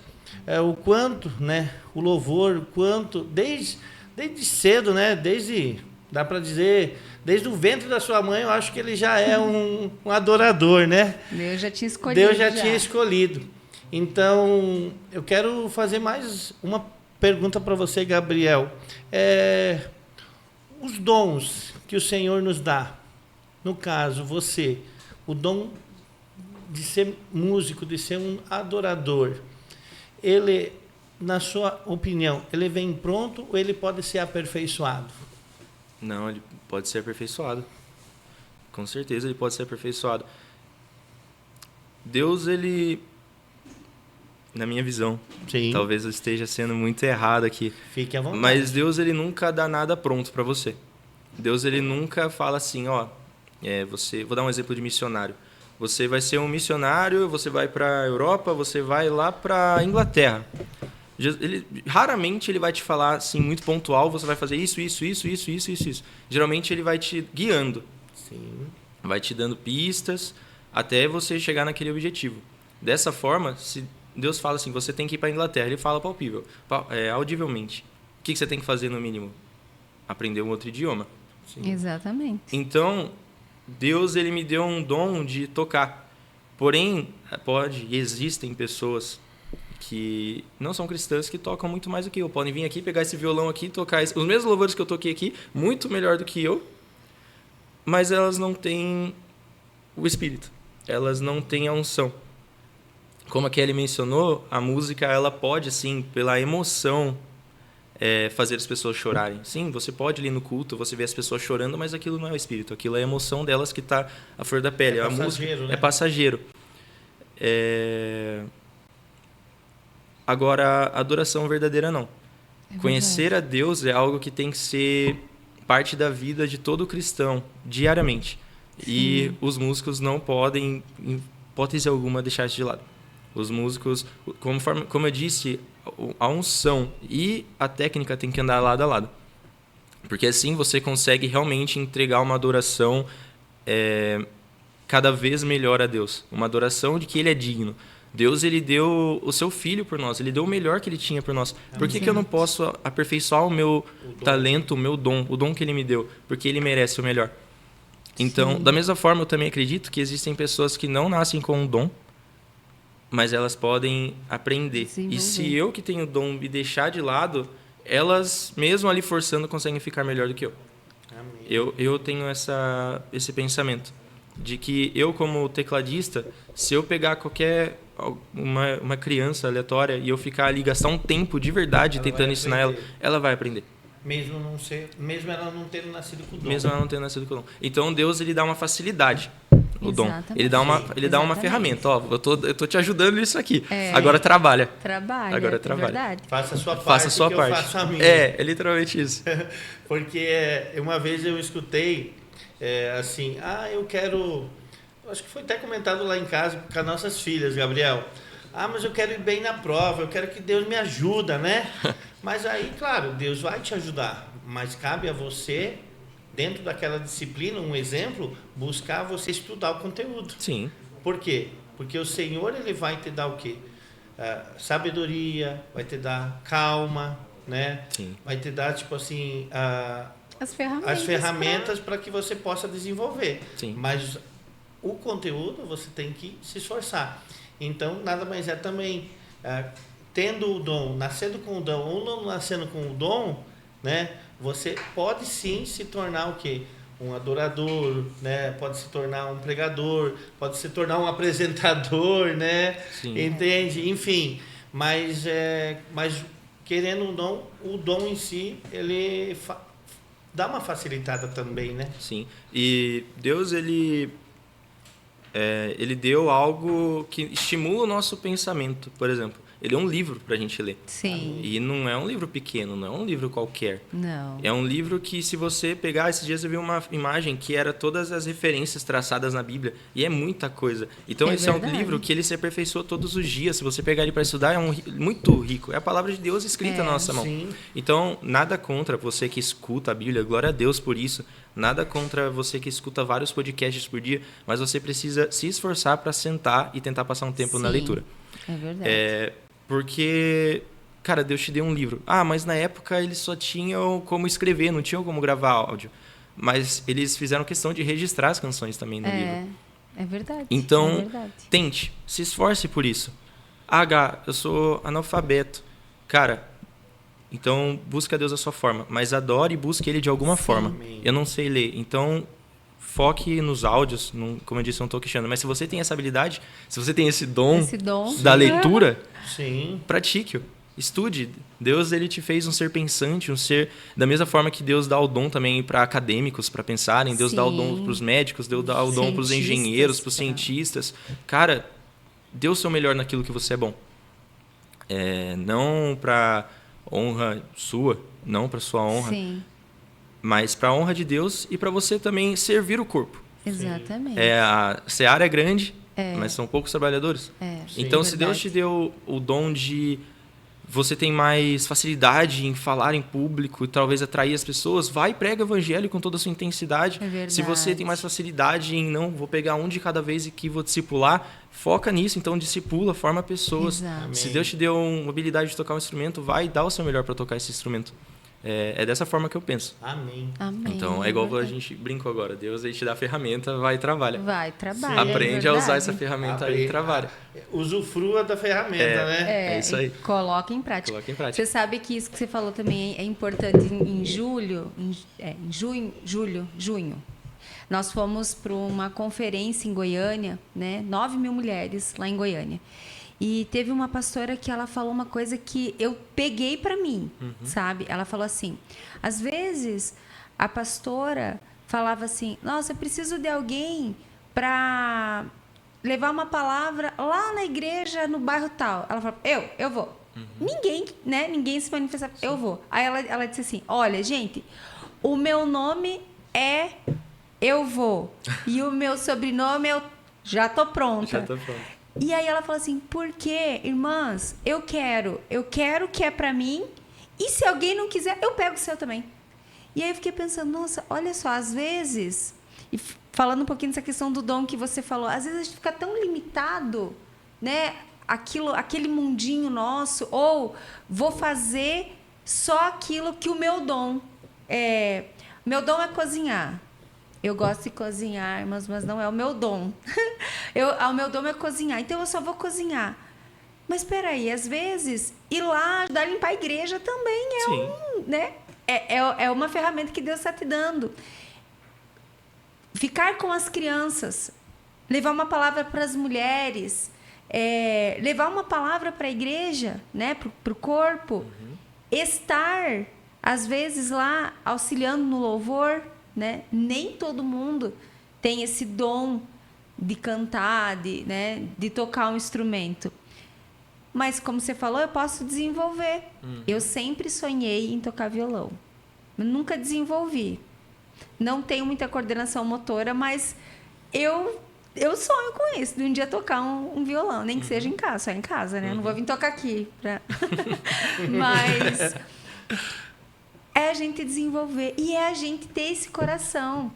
[SPEAKER 2] o quanto, né, o louvor, o quanto, desde cedo, né, dá para dizer, desde o ventre da sua mãe, eu acho que ele já é um adorador, né?
[SPEAKER 1] Deus já tinha escolhido.
[SPEAKER 2] Deus já tinha escolhido. Então, eu quero fazer mais uma pergunta para você, Gabriel. Os dons que o Senhor nos dá, no caso, você, o dom de ser músico, de ser um adorador, ele, na sua opinião, ele vem pronto ou ele pode ser aperfeiçoado?
[SPEAKER 3] Não, ele pode ser aperfeiçoado. Com certeza ele pode ser aperfeiçoado. Deus, ele, na minha visão,
[SPEAKER 2] Sim.
[SPEAKER 3] Talvez eu esteja sendo muito errado aqui,
[SPEAKER 2] Fique à vontade.
[SPEAKER 3] mas Deus, ele nunca dá nada pronto para você. Deus, ele nunca fala assim, vou dar um exemplo de missionário. Você vai ser um missionário, você vai para a Europa, você vai lá para a Inglaterra. Raramente ele vai te falar assim, muito pontual, você vai fazer isso. Geralmente ele vai te guiando.
[SPEAKER 2] Sim.
[SPEAKER 3] Vai te dando pistas até você chegar naquele objetivo. Dessa forma, se Deus fala assim, você tem que ir para a Inglaterra, ele fala audivelmente. O que você tem que fazer no mínimo? Aprender um outro idioma.
[SPEAKER 1] Sim. Exatamente.
[SPEAKER 3] Então, Deus, ele me deu um dom de tocar. Porém, existem pessoas que não são cristãs que tocam muito mais do que eu. Podem vir aqui, pegar esse violão aqui, tocar os mesmos louvores que eu toquei aqui, muito melhor do que eu, mas elas não têm o Espírito. Elas não têm a unção. Como a Kelly mencionou, a música, ela pode, sim, pela emoção, fazer as pessoas chorarem. Sim, você pode ir no culto, você vê as pessoas chorando, mas aquilo não é o Espírito. Aquilo é a emoção delas que está à flor da pele. A música, né? É passageiro. Agora, a adoração verdadeira não. Conhecer a Deus é algo que tem que ser parte da vida de todo cristão, diariamente. Sim. E os músicos não podem, em hipótese alguma, deixar isso de lado. Os músicos, como eu disse, a unção e a técnica tem que andar lado a lado. Porque assim você consegue realmente entregar uma adoração cada vez melhor a Deus. Uma adoração de que Ele é digno. Deus, ele deu o seu Filho por nós. Ele deu o melhor que Ele tinha por nós. Por que eu não posso aperfeiçoar o meu talento, o meu dom, o dom que Ele me deu? Porque Ele merece o melhor. Então, da mesma forma, eu também acredito que existem pessoas que não nascem com um dom, mas elas podem aprender. E se eu que tenho o dom me deixar de lado, elas, mesmo ali forçando, conseguem ficar melhor do que eu. Amém. Eu tenho esse pensamento de que eu, como tecladista, se eu pegar uma criança aleatória e eu ficar ali, gastar um tempo de verdade tentando ensinar ela, ela vai aprender.
[SPEAKER 2] Mesmo ela não tendo nascido com o dom.
[SPEAKER 3] Mesmo ela não tendo nascido com o dom. Então, Deus, ele dá uma facilidade. O dom. Ele dá uma ferramenta. Eu tô te ajudando nisso aqui. Agora trabalha. Agora trabalha.
[SPEAKER 1] Verdade.
[SPEAKER 2] Faça a sua parte.
[SPEAKER 3] Faça a sua parte.
[SPEAKER 2] Eu faço a minha.
[SPEAKER 3] É literalmente isso.
[SPEAKER 2] Porque uma vez eu escutei assim, eu quero... Acho que foi até comentado lá em casa com as nossas filhas, Gabriel. Mas eu quero ir bem na prova, eu quero que Deus me ajude, né? Mas aí, claro, Deus vai te ajudar. Mas cabe a você, dentro daquela disciplina, um exemplo, buscar você estudar o conteúdo.
[SPEAKER 3] Sim.
[SPEAKER 2] Por quê? Porque o Senhor, ele vai te dar o quê? Sabedoria, vai te dar calma, né?
[SPEAKER 3] Sim.
[SPEAKER 2] Vai te dar, tipo assim,
[SPEAKER 1] as
[SPEAKER 2] ferramentas para que você possa desenvolver.
[SPEAKER 3] Sim.
[SPEAKER 2] Mas o conteúdo, você tem que se esforçar. Então, nada mais é também, tendo o dom, nascendo com o dom ou não nascendo com o dom, né? Você pode sim se tornar o quê? Um adorador, né? Pode se tornar um pregador, pode se tornar um apresentador, né?
[SPEAKER 3] Sim.
[SPEAKER 2] Entende? Enfim, mas querendo o dom em si, ele dá uma facilitada também, né?
[SPEAKER 3] Sim. E Deus, ele deu algo que estimula o nosso pensamento. Por exemplo, ele é um livro para a gente ler.
[SPEAKER 1] Sim.
[SPEAKER 3] E não é um livro pequeno, não é um livro qualquer.
[SPEAKER 1] Não.
[SPEAKER 3] É um livro que, se você pegar, esses dias eu vi uma imagem que era todas as referências traçadas na Bíblia. E é muita coisa. Então, esse é um
[SPEAKER 1] verdade.
[SPEAKER 3] livro que ele se aperfeiçoa todos os dias. Se você pegar ele para estudar, é muito rico. É a palavra de Deus escrita na nossa mão.
[SPEAKER 2] Sim.
[SPEAKER 3] Então, nada contra você que escuta a Bíblia. Glória a Deus por isso. Nada contra você que escuta vários podcasts por dia. Mas você precisa se esforçar para sentar e tentar passar um tempo na
[SPEAKER 1] Sim.
[SPEAKER 3] leitura.
[SPEAKER 1] É verdade.
[SPEAKER 3] Porque, cara, Deus te deu um livro. Mas na época eles só tinham como escrever, não tinham como gravar áudio. Mas eles fizeram questão de registrar as canções também no livro.
[SPEAKER 1] É verdade.
[SPEAKER 3] Então,
[SPEAKER 1] é verdade.
[SPEAKER 3] tente, se esforce por isso. Eu sou analfabeto. Cara, então busca Deus da sua forma. Mas adore e busque Ele de alguma forma.
[SPEAKER 2] Amém.
[SPEAKER 3] Eu não sei ler, então foque nos áudios. Como eu disse, eu não estou questionando. Mas se você tem essa habilidade, se você tem esse dom da leitura,
[SPEAKER 2] Sim.
[SPEAKER 3] pratique-o. Estude. Deus, ele te fez um ser pensante, um ser... Da mesma forma que Deus dá o dom também para acadêmicos, para pensarem. Deus dá o dom para os médicos, Deus dá o dom para os engenheiros, para os cientistas. Cara, dê o seu melhor naquilo que você é bom. Não para honra sua, não para sua honra,
[SPEAKER 1] Sim,
[SPEAKER 3] mas para a honra de Deus e para você também servir o corpo.
[SPEAKER 1] exatamente.
[SPEAKER 3] A seara é grande, mas são poucos trabalhadores. Então,
[SPEAKER 1] é
[SPEAKER 3] se Deus
[SPEAKER 1] verdade.
[SPEAKER 3] te deu o dom de você tem mais facilidade em falar em público e talvez atrair as pessoas, vai e prega o evangelho com toda a sua intensidade.
[SPEAKER 1] É verdade.
[SPEAKER 3] Se você tem mais facilidade em não vou pegar um de cada vez e que vou discipular, foca nisso, então discipula, forma pessoas.
[SPEAKER 1] Exato.
[SPEAKER 3] Se Deus te deu uma habilidade de tocar um instrumento, vai dar o seu melhor para tocar esse instrumento. É dessa forma que eu penso.
[SPEAKER 2] Amém.
[SPEAKER 1] Amém.
[SPEAKER 3] Então, é igual a
[SPEAKER 1] verdade.
[SPEAKER 3] gente brincou agora. Deus ele te dá a ferramenta, vai e trabalha.
[SPEAKER 1] Vai, trabalha.
[SPEAKER 3] Aprende
[SPEAKER 1] é
[SPEAKER 3] a usar
[SPEAKER 1] verdade.
[SPEAKER 3] essa ferramenta aí e trabalha.
[SPEAKER 2] Usufrua da ferramenta, né?
[SPEAKER 3] É isso aí.
[SPEAKER 1] Coloca em prática.
[SPEAKER 3] Coloca em prática.
[SPEAKER 1] Você sabe que isso que você falou também é importante em julho, junho. Nós fomos para uma conferência em Goiânia, né? 9.000 mulheres lá em Goiânia. E teve uma pastora que ela falou uma coisa que eu peguei para mim, sabe? Ela falou assim: às vezes a pastora falava assim: nossa, eu preciso de alguém para levar uma palavra lá na igreja, no bairro tal. Ela falou: eu vou. Ninguém se manifestava. Eu vou. Aí ela disse assim: olha, gente, o meu nome é Eu Vou. E o meu sobrenome é Já Tô Pronta.
[SPEAKER 3] Já tô pronto.
[SPEAKER 1] E aí ela falou assim: porque, irmãs, eu quero o que é pra mim, e se alguém não quiser, eu pego o seu também. E aí eu fiquei pensando, nossa, olha só, às vezes, e falando um pouquinho dessa questão do dom que você falou, às vezes a gente fica tão limitado, né, aquele mundinho nosso, ou vou fazer só aquilo que o meu dom é. Meu dom é cozinhar. Eu gosto de cozinhar, mas não é o meu dom. O meu dom é cozinhar, então eu só vou cozinhar. Mas espera aí, às vezes, ir lá ajudar a limpar a igreja também é uma ferramenta que Deus está te dando. Ficar com as crianças, levar uma palavra para as mulheres, levar uma palavra para a igreja, né, para o corpo, estar, às vezes, lá auxiliando no louvor, né? Nem todo mundo tem esse dom de cantar, de tocar um instrumento. Mas, como você falou, eu posso desenvolver. Eu sempre sonhei em tocar violão. Eu nunca desenvolvi. Não tenho muita coordenação motora, mas eu sonho com isso, de um dia tocar um violão, nem que seja em casa, só em casa, né? Não vou vir tocar aqui. Mas é a gente desenvolver e é a gente ter esse coração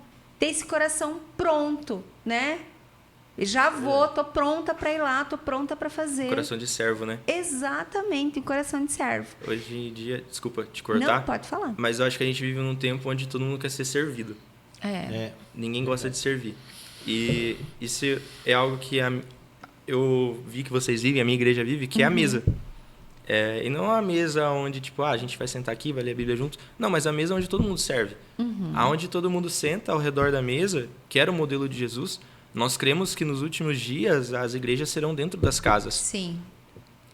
[SPEAKER 1] pronto, né? Já tô pronta para ir lá, tô pronta para fazer.
[SPEAKER 3] Coração de servo, né?
[SPEAKER 1] Exatamente, um coração de servo.
[SPEAKER 3] Hoje em dia, desculpa te cortar.
[SPEAKER 1] Não, pode falar.
[SPEAKER 3] Mas eu acho que a gente vive num tempo onde todo mundo quer ser servido. Ninguém gosta de servir. E isso é algo que eu vi que vocês vivem, a minha igreja vive, que é a mesa. E não a mesa onde, tipo, a gente vai sentar aqui, vai ler a Bíblia junto. Não, mas a mesa onde todo mundo serve. Aonde todo mundo senta ao redor da mesa, que era o modelo de Jesus, nós cremos que nos últimos dias as igrejas serão dentro das casas.
[SPEAKER 1] Sim.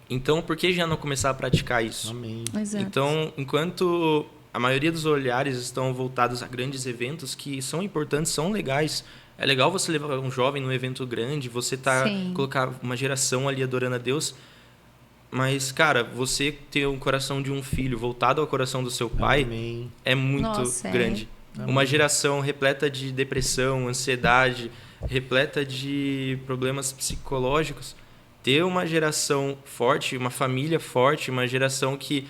[SPEAKER 3] Então, por que já não começar a praticar isso?
[SPEAKER 2] Amém.
[SPEAKER 1] Exato.
[SPEAKER 3] Então, enquanto a maioria dos olhares estão voltados a grandes eventos que são importantes, são legais. É legal você levar um jovem num evento grande, você
[SPEAKER 1] Sim.
[SPEAKER 3] colocar uma geração ali adorando a Deus. Mas, cara, você ter o coração de um filho voltado ao coração do seu pai
[SPEAKER 2] Amém.
[SPEAKER 3] é muito
[SPEAKER 1] Nossa,
[SPEAKER 3] grande.
[SPEAKER 2] Amém.
[SPEAKER 3] Uma geração repleta de depressão, ansiedade, repleta de problemas psicológicos. Ter uma geração forte, uma família forte, uma geração que,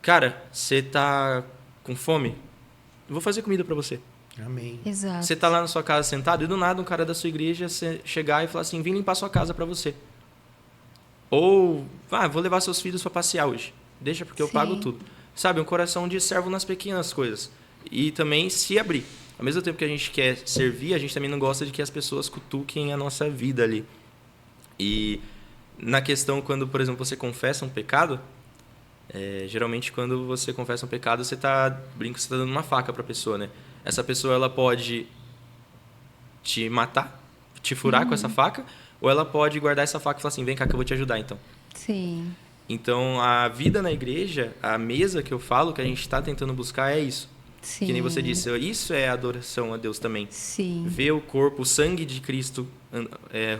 [SPEAKER 3] cara, você tá com fome? Eu vou fazer comida para você.
[SPEAKER 2] Amém.
[SPEAKER 1] Exato.
[SPEAKER 3] Você tá lá na sua casa sentado e do nada um cara da sua igreja chegar e falar assim, vim limpar sua casa para você. Ou, vou levar seus filhos para passear hoje. Deixa porque eu
[SPEAKER 1] Sim.
[SPEAKER 3] pago tudo. Sabe, um coração de servo nas pequenas coisas. E também se abrir. Ao mesmo tempo que a gente quer servir, a gente também não gosta de que as pessoas cutuquem a nossa vida ali. E na questão, quando, por exemplo, você confessa um pecado, geralmente quando você confessa um pecado, você tá dando uma faca para a pessoa, né? Essa pessoa, ela pode te matar, te furar com essa faca, ou ela pode guardar essa faca e falar assim, vem cá que eu vou te ajudar, então.
[SPEAKER 1] Sim.
[SPEAKER 3] Então, a vida na igreja, a mesa que eu falo, que a gente está tentando buscar é isso.
[SPEAKER 1] Sim.
[SPEAKER 3] Que nem você disse, isso é adoração a Deus também.
[SPEAKER 1] Sim.
[SPEAKER 3] Ver o corpo, o sangue de Cristo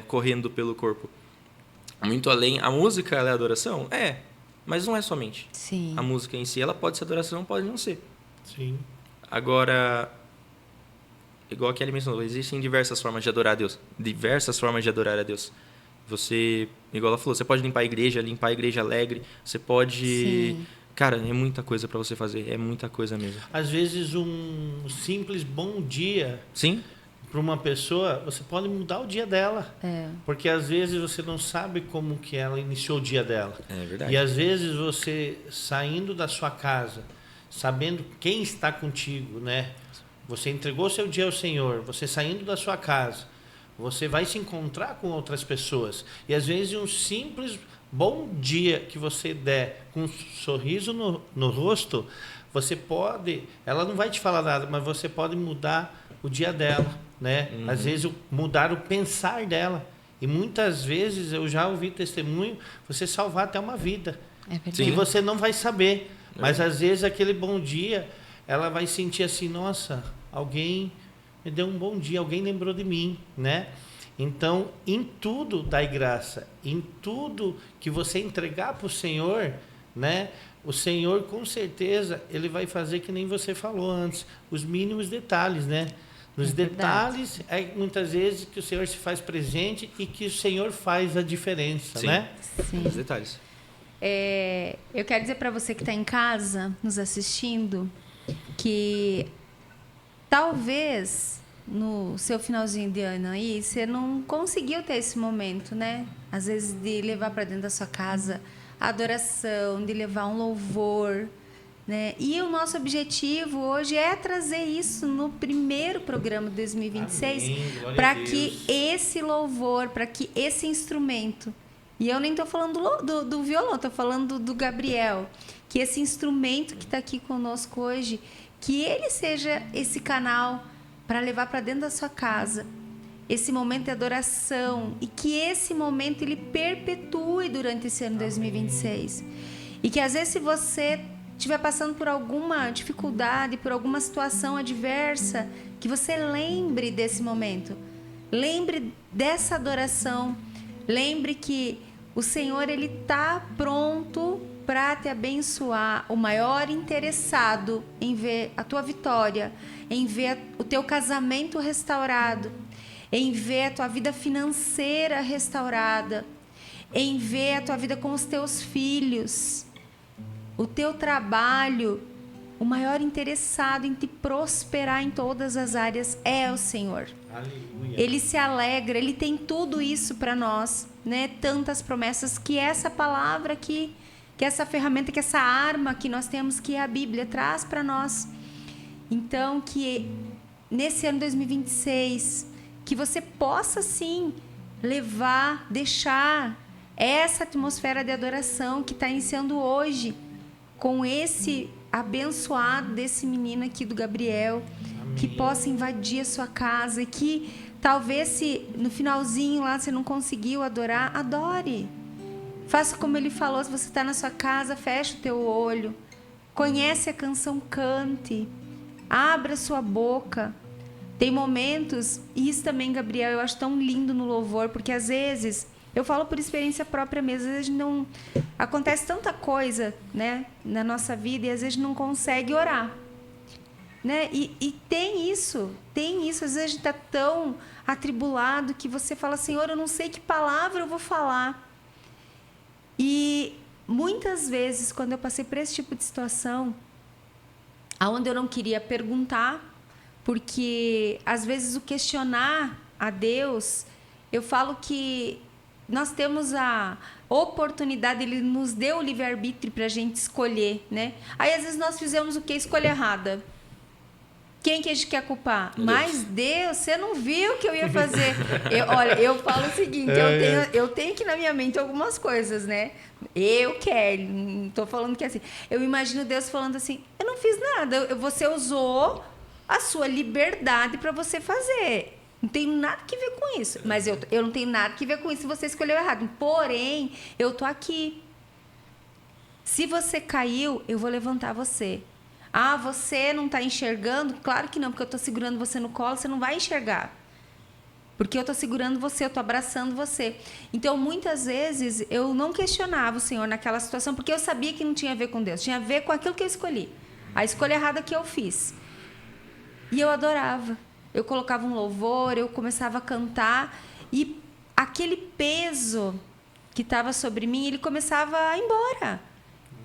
[SPEAKER 3] correndo pelo corpo. Muito além. A música, ela é adoração? É, mas não é somente.
[SPEAKER 1] Sim.
[SPEAKER 3] A música em si, ela pode ser adoração, pode não ser.
[SPEAKER 2] Sim.
[SPEAKER 3] Agora, igual a Kelly mencionou, existem diversas formas de adorar a Deus. Diversas formas de adorar a Deus. Você, igual ela falou, você pode limpar a igreja alegre. Você pode...
[SPEAKER 1] Sim.
[SPEAKER 3] Cara, é muita coisa para você fazer. É muita coisa mesmo.
[SPEAKER 2] Às vezes um simples bom dia
[SPEAKER 3] Sim?
[SPEAKER 2] para uma pessoa, você pode mudar o dia dela.
[SPEAKER 1] É.
[SPEAKER 2] Porque às vezes você não sabe como que ela iniciou o dia dela.
[SPEAKER 3] É verdade.
[SPEAKER 2] E às vezes você saindo da sua casa, sabendo quem está contigo, né? Você entregou seu dia ao Senhor, você saindo da sua casa, você vai se encontrar com outras pessoas. E às vezes um simples bom dia que você der com um sorriso no rosto, você pode, ela não vai te falar nada, mas você pode mudar o dia dela, né? Às vezes mudar o pensar dela. E muitas vezes eu já ouvi testemunho, você salvar até uma vida.
[SPEAKER 1] É verdade.
[SPEAKER 2] E você não vai saber. Mas às vezes aquele bom dia, ela vai sentir assim, nossa, alguém me deu um bom dia, alguém lembrou de mim, né? Então, em tudo dai graça, em tudo que você entregar para o Senhor, né? O Senhor, com certeza, Ele vai fazer que nem você falou antes, os mínimos detalhes, né? Nos detalhes, muitas vezes que o Senhor se faz presente e que o Senhor faz a diferença,
[SPEAKER 3] Sim.
[SPEAKER 2] né?
[SPEAKER 1] Sim.
[SPEAKER 3] Os detalhes.
[SPEAKER 1] Eu quero dizer para você que está em casa, nos assistindo, que talvez no seu finalzinho de ano aí, você não conseguiu ter esse momento, né? Às vezes de levar para dentro da sua casa a adoração, de levar um louvor, né? E o nosso objetivo hoje é trazer isso no primeiro programa de 2026,
[SPEAKER 2] Amém, glória
[SPEAKER 1] para
[SPEAKER 2] a Deus.
[SPEAKER 1] que esse louvor, para que esse instrumento, e eu nem estou falando do violão, estou falando do Gabriel, que esse instrumento que está aqui conosco hoje, que ele seja esse canal para levar para dentro da sua casa esse momento de adoração e que esse momento ele perpetue durante esse ano 2026. E que às vezes se você estiver passando por alguma dificuldade, por alguma situação adversa, que você lembre desse momento. Lembre dessa adoração. Lembre que o Senhor ele está pronto para te abençoar, o maior interessado em ver a tua vitória, em ver o teu casamento restaurado, em ver a tua vida financeira restaurada, em ver a tua vida com os teus filhos, o teu trabalho. O maior interessado em te prosperar em todas as áreas é o Senhor.
[SPEAKER 2] Aleluia.
[SPEAKER 1] Ele se alegra, Ele tem tudo isso para nós, né? Tantas promessas que essa palavra que essa ferramenta, que essa arma que nós temos, que é a Bíblia, traz para nós. Então, que nesse ano 2026, que você possa, sim, levar, deixar essa atmosfera de adoração que está iniciando hoje, com esse abençoado desse menino aqui do Gabriel,
[SPEAKER 2] Amém.
[SPEAKER 1] que possa invadir a sua casa e que talvez se no finalzinho lá você não conseguiu adorar, adore. Faça como ele falou, se você está na sua casa, fecha o teu olho, conhece a canção, cante, abra sua boca. Tem momentos, e isso também, Gabriel, eu acho tão lindo no louvor, porque às vezes Eu falo por experiência própria mesmo. Às vezes não acontece tanta coisa, né, na nossa vida e às vezes não consegue orar, né? E tem isso. Às vezes a gente está tão atribulado que você fala, Senhor, eu não sei que palavra eu vou falar. E muitas vezes, quando eu passei por esse tipo de situação, aonde eu não queria perguntar, porque às vezes o questionar a Deus, eu falo que nós temos a oportunidade, Ele nos deu o livre-arbítrio para a gente escolher, né? Aí, às vezes, nós fizemos o quê? Escolha errada. Quem que a gente quer culpar?
[SPEAKER 3] Deus.
[SPEAKER 1] Mas Deus, você não viu o que eu ia fazer. Olha, eu falo o seguinte, eu tenho aqui na minha mente algumas coisas, né? Eu quero, não estou falando que é assim. Eu imagino Deus falando assim, eu não fiz nada, você usou a sua liberdade para você fazer. Não tenho nada que ver com isso. Mas eu não tenho nada que ver com isso se você escolheu errado. Porém, eu estou aqui. Se você caiu, eu vou levantar você. Ah, você não está enxergando? Claro que não, porque eu estou segurando você no colo, você não vai enxergar. Porque eu estou segurando você, eu estou abraçando você. Então, muitas vezes, eu não questionava o Senhor naquela situação, porque eu sabia que não tinha a ver com Deus. Tinha a ver com aquilo que eu escolhi. A escolha errada que eu fiz. E eu adorava. Eu colocava um louvor, eu começava a cantar. E aquele peso que estava sobre mim, ele começava a ir embora.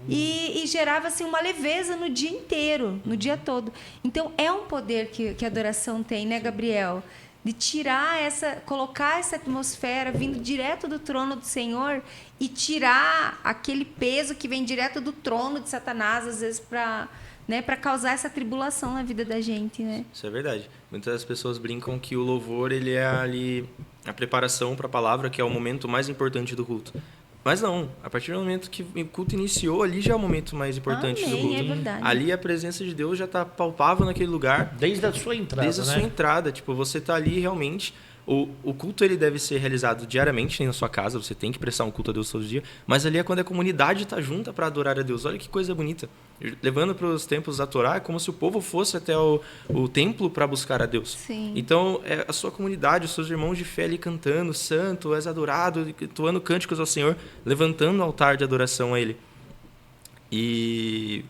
[SPEAKER 1] E gerava assim, uma leveza no dia inteiro, no dia todo. Então, é um poder que a adoração tem, né, Gabriel? De tirar colocar essa atmosfera vindo direto do trono do Senhor e tirar aquele peso que vem direto do trono de Satanás, às vezes, para causar essa tribulação na vida da gente, né?
[SPEAKER 3] Isso é verdade. Muitas pessoas brincam que o louvor ele é ali a preparação para a palavra, que é o momento mais importante do culto. Mas não, a partir do momento que o culto iniciou, ali já é o momento mais importante do culto.
[SPEAKER 1] É verdade.
[SPEAKER 3] Ali a presença de Deus já está palpável naquele lugar.
[SPEAKER 2] Desde a sua entrada,
[SPEAKER 3] Desde a sua entrada. Tipo, você está ali realmente... O culto ele deve ser realizado diariamente na sua casa, você tem que prestar um culto a Deus todos os dias, mas ali é quando a comunidade está junta para adorar a Deus. Olha que coisa bonita. Levando para os templos da Torá, é como se o povo fosse até o templo para buscar a Deus.
[SPEAKER 1] Sim.
[SPEAKER 3] Então, é a sua comunidade, os seus irmãos de fé ali cantando, santo, és adorado, entoando cânticos ao Senhor, levantando o altar de adoração a Ele. E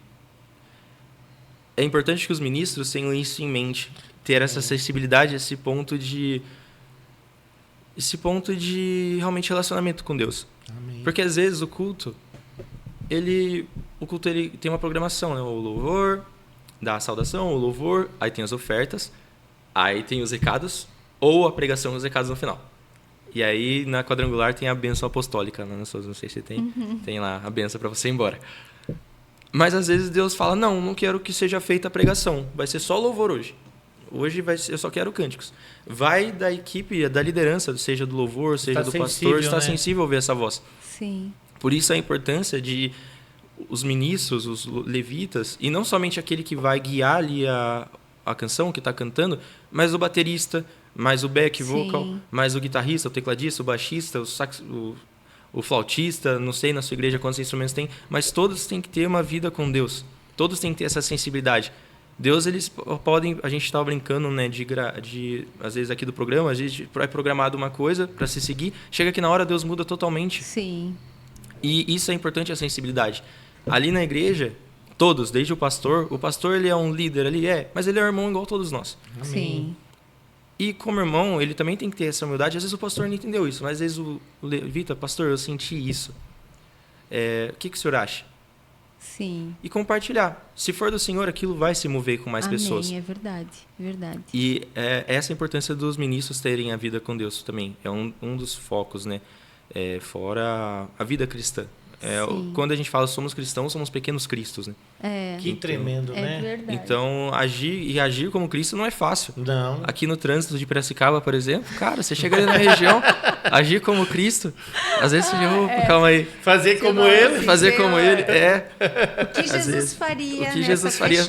[SPEAKER 3] é importante que os ministros tenham isso em mente, ter essa sensibilidade, esse ponto de realmente relacionamento com Deus.
[SPEAKER 2] Amém.
[SPEAKER 3] Porque às vezes o culto ele tem uma programação, né? O louvor, da saudação, o louvor, aí tem as ofertas, aí tem os recados, ou a pregação dos recados no final. E aí na quadrangular tem a bênção apostólica, né? Não sei se tem lá a bênção para você ir embora. Mas às vezes Deus fala, não quero que seja feita a pregação, vai ser só louvor hoje. Hoje eu só quero cânticos. Vai da equipe, da liderança, seja do louvor, seja do pastor, está sensível a ouvir essa voz.
[SPEAKER 1] Sim.
[SPEAKER 3] Por isso a importância de os ministros, os levitas, e não somente aquele que vai guiar ali a canção que está cantando, mas o baterista, mais o back vocal, mais o guitarrista, o tecladista, o baixista, o flautista, não sei na sua igreja quantos instrumentos tem, mas todos têm que ter uma vida com Deus. Todos têm que ter essa sensibilidade. Deus, eles podem... A gente estava brincando, né, às vezes aqui do programa, a gente é programado uma coisa para se seguir, chega que na hora Deus muda totalmente.
[SPEAKER 1] Sim.
[SPEAKER 3] E isso é importante, a sensibilidade. Ali na igreja, todos, desde o pastor ele é um líder, mas ele é um irmão igual a todos nós.
[SPEAKER 2] Amém.
[SPEAKER 1] Sim.
[SPEAKER 3] E como irmão, ele também tem que ter essa humildade. Às vezes o pastor não entendeu isso, mas às vezes o levita, pastor, eu senti isso. O que o senhor acha?
[SPEAKER 1] Sim.
[SPEAKER 3] E compartilhar. Se for do Senhor, aquilo vai se mover com mais pessoas.
[SPEAKER 1] É verdade, é verdade.
[SPEAKER 3] E essa é a importância dos ministros terem a vida com Deus também. É um dos focos, né? Fora a vida cristã. Quando a gente fala somos cristãos, somos pequenos cristos, né?
[SPEAKER 2] Que tremendo, né?
[SPEAKER 1] É verdade.
[SPEAKER 3] Então, agir como Cristo não é fácil.
[SPEAKER 2] Não.
[SPEAKER 3] Aqui no trânsito de Piracicaba, por exemplo, cara, você chega ali na região, agir como Cristo, às vezes você calma aí.
[SPEAKER 2] Fazer como ele.
[SPEAKER 3] Fazer como ele,
[SPEAKER 1] O que Jesus faria,
[SPEAKER 3] o que Jesus faria,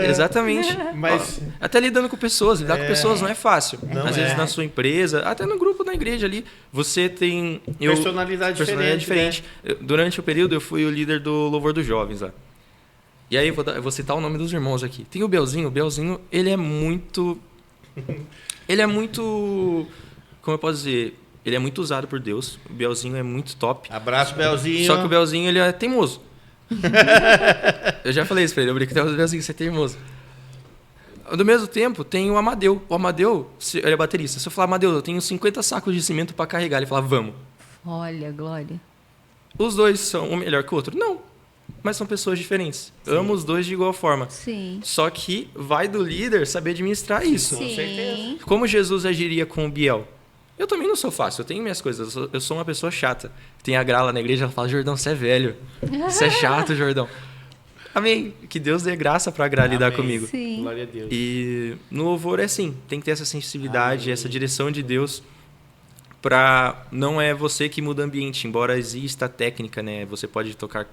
[SPEAKER 3] exatamente.
[SPEAKER 2] Mas
[SPEAKER 3] até lidando com pessoas, lidar com pessoas não é fácil.
[SPEAKER 2] Não
[SPEAKER 3] às vezes na sua empresa, até no grupo da igreja ali, você tem...
[SPEAKER 2] Personalidade diferente.
[SPEAKER 3] Né? Durante o período, eu fui o líder do Louvor dos Jovens lá. E aí, eu vou citar o nome dos irmãos aqui. Tem o Belzinho. O Belzinho, ele é muito... como eu posso dizer? ele é muito usado por Deus. O Bielzinho é muito top.
[SPEAKER 2] Abraço, Belzinho.
[SPEAKER 3] Só que o Bielzinho, ele é teimoso. Eu já falei isso pra ele. Eu brinquei com o Bielzinho, você é teimoso. Do mesmo tempo, tem o Amadeu. O Amadeu, ele é baterista. Se eu falar, Amadeu, eu tenho 50 sacos de cimento pra carregar. Ele fala, vamos.
[SPEAKER 1] Olha, Glória.
[SPEAKER 3] Os dois são um melhor que o outro? Não. Mas são pessoas diferentes.
[SPEAKER 2] Sim.
[SPEAKER 3] Amo os dois de igual forma.
[SPEAKER 1] Sim.
[SPEAKER 3] Só que vai do líder saber administrar isso.
[SPEAKER 2] Com certeza.
[SPEAKER 1] Sim.
[SPEAKER 3] Como Jesus agiria com o Biel? Eu também não sou fácil, eu tenho minhas coisas. Eu sou uma pessoa chata. Tem a Gra lá na igreja, ela fala, Jordão, você é velho. Você é chato, Jordão. Amém. Que Deus dê graça pra Gra lidar
[SPEAKER 2] Amém.
[SPEAKER 3] comigo.
[SPEAKER 1] Sim.
[SPEAKER 2] Glória a Deus.
[SPEAKER 3] E no louvor é assim, tem que ter essa sensibilidade,
[SPEAKER 2] Amém.
[SPEAKER 3] essa direção de Deus. Não é você que muda o ambiente, embora exista a técnica, né? Você pode tocar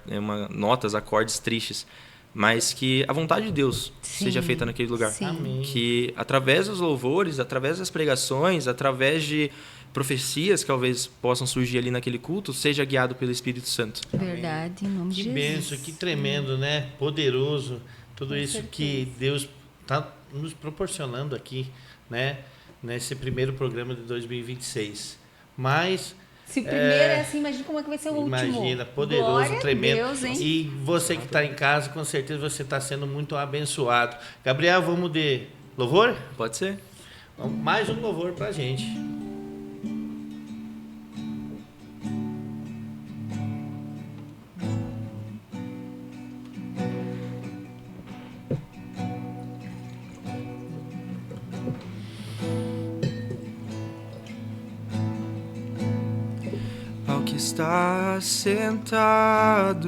[SPEAKER 3] notas, acordes tristes, mas que a vontade de Deus
[SPEAKER 1] Sim.
[SPEAKER 3] seja feita naquele lugar.
[SPEAKER 1] Sim.
[SPEAKER 2] Amém.
[SPEAKER 3] Que através dos louvores, através das pregações, através de profecias que talvez possam surgir ali naquele culto, seja guiado pelo Espírito Santo.
[SPEAKER 1] Verdade, em nome de
[SPEAKER 2] Que
[SPEAKER 1] Jesus.
[SPEAKER 2] benção, que tremendo, né? Poderoso. Tudo
[SPEAKER 1] Com
[SPEAKER 2] isso
[SPEAKER 1] certeza.
[SPEAKER 2] que Deus está nos proporcionando aqui, né? Nesse primeiro programa de 2026. Mas,
[SPEAKER 1] Se o primeiro é assim, imagina como é que vai ser o último.
[SPEAKER 2] imagina, poderoso,
[SPEAKER 1] Glória a
[SPEAKER 2] tremendo.
[SPEAKER 1] Deus, hein?
[SPEAKER 2] E você que está em casa, com certeza você está sendo muito abençoado. Gabriel, vamos de louvor?
[SPEAKER 3] Pode ser?
[SPEAKER 2] Mais um louvor pra gente.
[SPEAKER 3] Ao que está sentado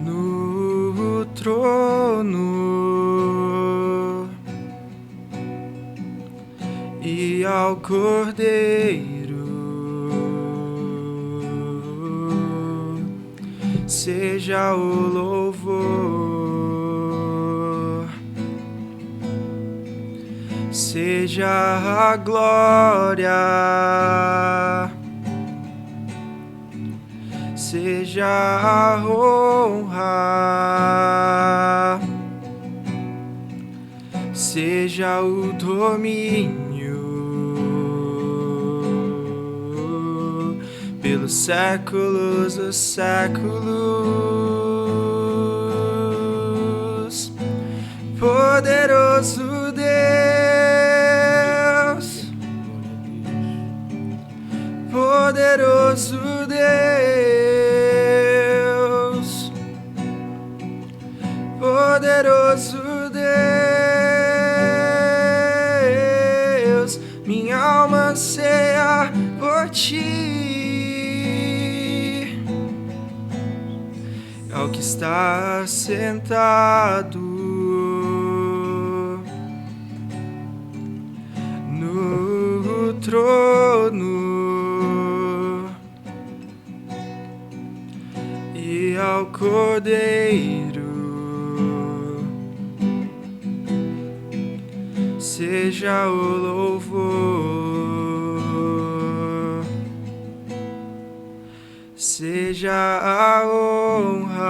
[SPEAKER 3] no trono e ao Cordeiro seja o louvor, seja a glória, seja a honra, seja o domínio pelos séculos dos séculos. Poderoso Deus, poderoso Deus, poderoso Deus, minha alma anseia por ti, ao que está sentado no trono e ao Cordeiro seja o louvor, seja a honra,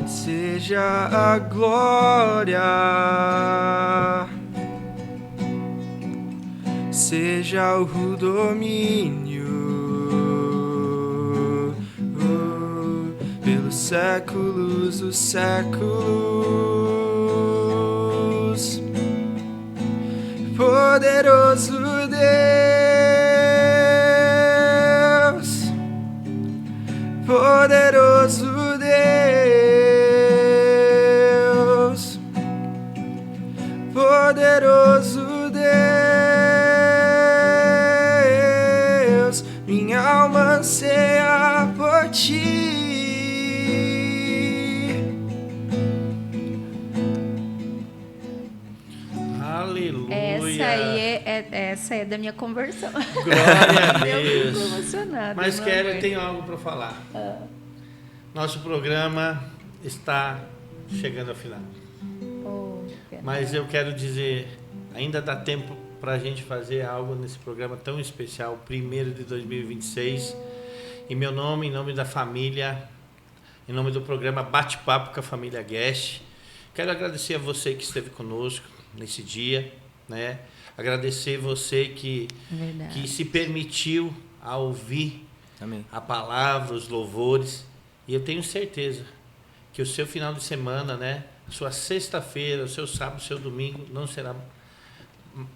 [SPEAKER 3] seja a glória, seja o domínio pelos séculos dos séculos. Poderoso Deus, poderoso Deus, poderoso Deus, minha alma anseia por ti.
[SPEAKER 2] Aleluia.
[SPEAKER 1] Essa é da minha conversão.
[SPEAKER 2] Glória a
[SPEAKER 1] Eu fico
[SPEAKER 2] Deus.
[SPEAKER 1] emocionada.
[SPEAKER 2] Mas
[SPEAKER 1] meu
[SPEAKER 2] quero,
[SPEAKER 1] amor.
[SPEAKER 2] eu tenho algo para falar. Nosso programa está chegando ao final.
[SPEAKER 1] Oh, pena.
[SPEAKER 2] Mas eu quero dizer, ainda dá tempo para a gente fazer algo nesse programa tão especial, primeiro de 2026. Em meu nome, em nome da família, em nome do programa Bate-Papo com a Família Guest, Quero agradecer a você que esteve conosco nesse dia, né? Agradecer você que se permitiu a ouvir
[SPEAKER 3] Amém.
[SPEAKER 2] a palavra, os louvores. E eu tenho certeza que o seu final de semana, né? Sua sexta-feira, o seu sábado, o seu domingo não será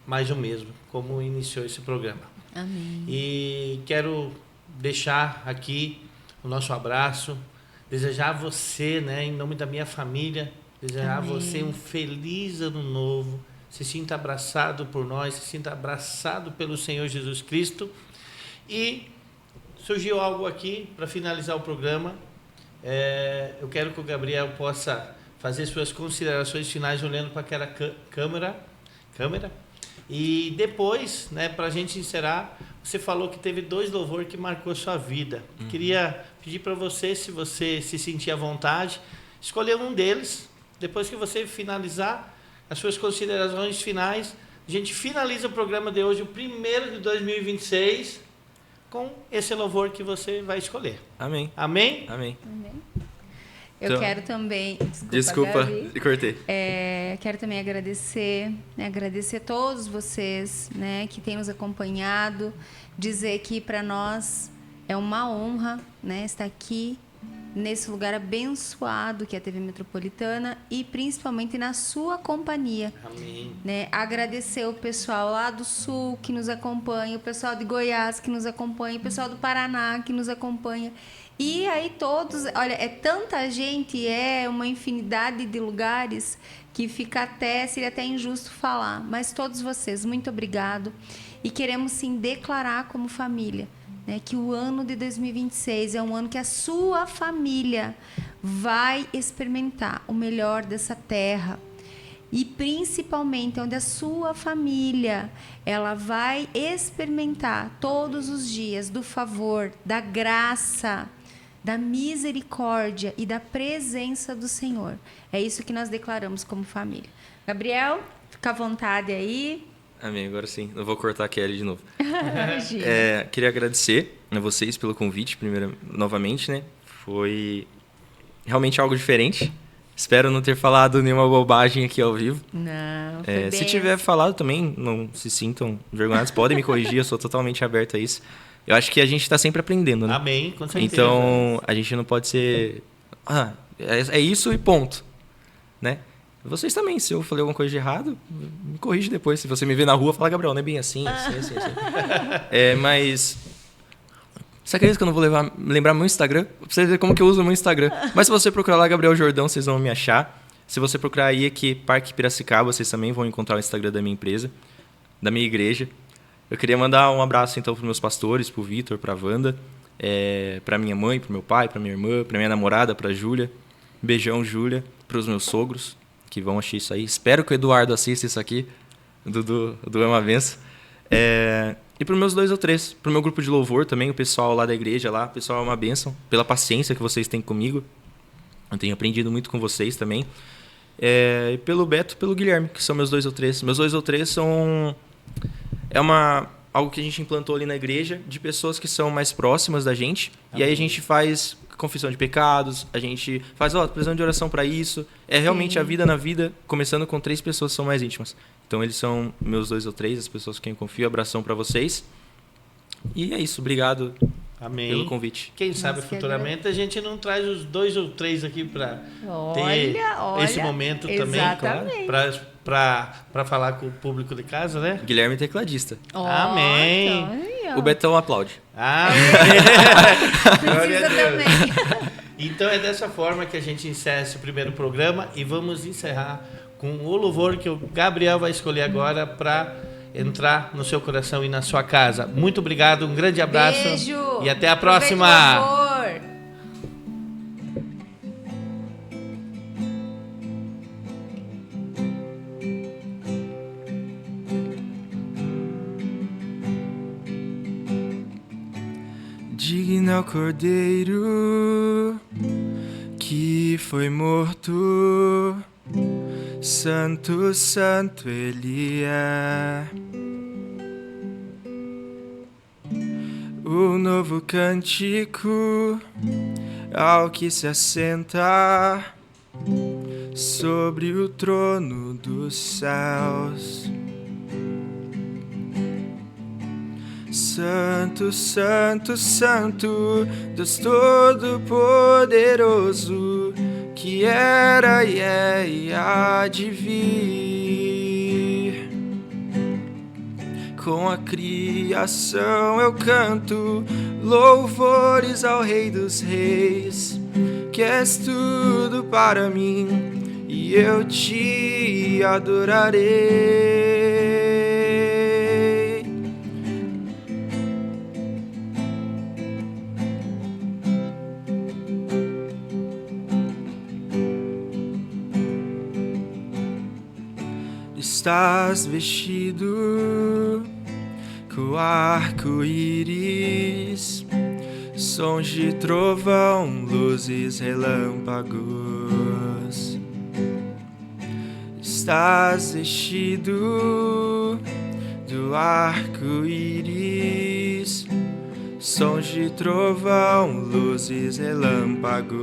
[SPEAKER 2] mais o mesmo, como iniciou esse programa.
[SPEAKER 1] Amém.
[SPEAKER 2] E quero deixar aqui o nosso abraço, desejar a você, né, em nome da minha família, desejar a você um feliz ano novo. Se sinta abraçado por nós, se sinta abraçado pelo Senhor Jesus Cristo. E surgiu algo aqui para finalizar o programa. Eu quero que o Gabriel possa fazer suas considerações finais olhando para aquela câmera. E depois, né, para a gente encerrar, você falou que teve 2 louvores que marcou a sua vida. Queria pedir para você, se você se sentir à vontade, escolher um deles. Depois que você finalizar as suas considerações finais, a gente finaliza o programa de hoje, o primeiro de 2026, com esse louvor que você vai escolher.
[SPEAKER 3] Amém.
[SPEAKER 2] Amém?
[SPEAKER 3] Amém.
[SPEAKER 1] Eu
[SPEAKER 3] Então,
[SPEAKER 1] quero também...
[SPEAKER 3] Desculpa,
[SPEAKER 1] Gabi.
[SPEAKER 3] cortei.
[SPEAKER 1] Quero também agradecer a todos vocês, né, que têm nos acompanhado, dizer que para nós é uma honra, né, estar aqui nesse lugar abençoado que é a TV Metropolitana e principalmente na sua companhia.
[SPEAKER 2] Amém.
[SPEAKER 1] Né? Agradecer o pessoal lá do Sul que nos acompanha, o pessoal de Goiás que nos acompanha, o pessoal do Paraná que nos acompanha. E aí todos, olha, é tanta gente, é uma infinidade de lugares que seria até injusto falar. Mas todos vocês, muito obrigado. E queremos sim declarar como família, né, que o ano de 2026 é um ano que a sua família vai experimentar o melhor dessa terra. E principalmente onde a sua família ela vai experimentar todos os dias do favor, da graça, da misericórdia e da presença do Senhor. É isso que nós declaramos como família. Gabriel, fica à vontade aí.
[SPEAKER 3] Amém, agora sim. Não vou cortar a Kelly de novo.
[SPEAKER 1] Imagina.
[SPEAKER 3] Queria agradecer a vocês pelo convite, novamente, né? Foi realmente algo diferente. Espero não ter falado nenhuma bobagem aqui ao vivo.
[SPEAKER 1] Não, foi
[SPEAKER 3] Se
[SPEAKER 1] bem.
[SPEAKER 3] tiver falado também, não se sintam envergonhados, podem me corrigir, eu sou totalmente aberto a isso. Eu acho que a gente está sempre aprendendo, né?
[SPEAKER 2] Amém, com certeza.
[SPEAKER 3] Então, a gente não pode ser... é isso e ponto, né? Vocês também, se eu falei alguma coisa de errado, me corrige depois. Se você me ver na rua, fala, Gabriel, não é bem assim. Mas... Você acredita que eu não vou lembrar meu Instagram? Pra você ver como que eu uso o meu Instagram. Mas se você procurar lá Gabriel Jordão, vocês vão me achar. Se você procurar aí aqui Parque Piracicaba, vocês também vão encontrar o Instagram da minha empresa, da minha igreja. Eu queria mandar um abraço então para os meus pastores, para o Vitor, para a Wanda, para minha mãe, para meu pai, para minha irmã, para minha namorada, para a Júlia. Beijão, Júlia. Para os meus sogros, que vão assistir isso aí. Espero que o Eduardo assista isso aqui. O Dudu é uma benção. E para os meus 2 ou 3. Para o meu grupo de louvor também, o pessoal lá da igreja, o pessoal é uma bênção. Pela paciência que vocês têm comigo. Eu tenho aprendido muito com vocês também. E pelo Beto e pelo Guilherme, que são meus 2 ou 3. Meus 2 ou 3 são... algo que a gente implantou ali na igreja, de pessoas que são mais próximas da gente. Amém. E aí a gente faz confissão de pecados, a gente faz, precisamos de oração para isso. É realmente Sim. A vida na vida, começando com 3 pessoas que são mais íntimas. Então eles são meus 2 ou 3, as pessoas com quem eu confio. Abração para vocês. E é isso, obrigado
[SPEAKER 2] Amém.
[SPEAKER 3] Pelo convite.
[SPEAKER 2] Quem sabe futuramente a gente não traz os 2 ou 3 aqui para ter esse momento
[SPEAKER 1] exatamente.
[SPEAKER 2] também. Para falar com o público de casa, né?
[SPEAKER 3] Guilherme tecladista.
[SPEAKER 2] Amém.
[SPEAKER 3] O Betão aplaude.
[SPEAKER 1] Precisa também.
[SPEAKER 2] Então é dessa forma que a gente encerra esse primeiro programa e vamos encerrar com o louvor que o Gabriel vai escolher agora para entrar no seu coração e na sua casa. Muito obrigado, um grande abraço.
[SPEAKER 1] Beijo.
[SPEAKER 2] E até a próxima.
[SPEAKER 3] Digno é o Cordeiro que foi morto, santo, santo ele é. O novo cântico ao que se assenta sobre o trono dos céus. Santo, Santo, Santo, Deus Todo-Poderoso, que era e é e há de vir. Com a criação eu canto louvores ao Rei dos Reis, que és tudo para mim e eu te adorarei. Estás vestido com arco-íris, sons de trovão, luzes, relâmpagos. Estás vestido do arco-íris, sons de trovão, luzes, relâmpagos.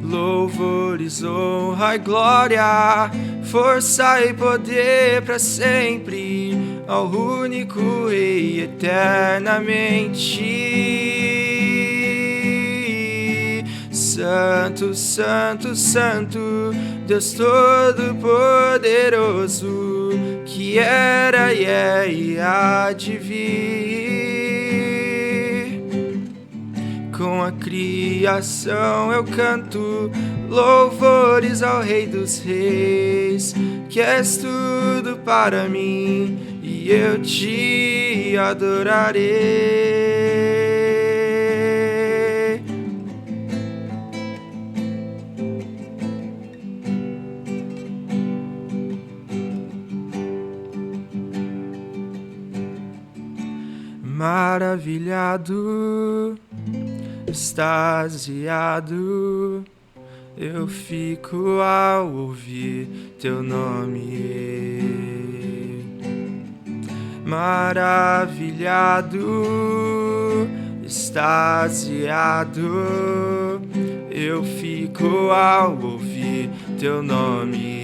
[SPEAKER 3] Louvores, honra e glória, força e poder para sempre, ao único Rei eternamente. Santo, Santo, Santo, Deus Todo-Poderoso, que era e é e há de vir. Com a criação eu canto louvores ao Rei dos Reis, que és tudo para mim e eu te adorarei. Maravilhado, extasiado, eu fico ao ouvir teu nome. Maravilhado, extasiado, eu fico ao ouvir teu nome.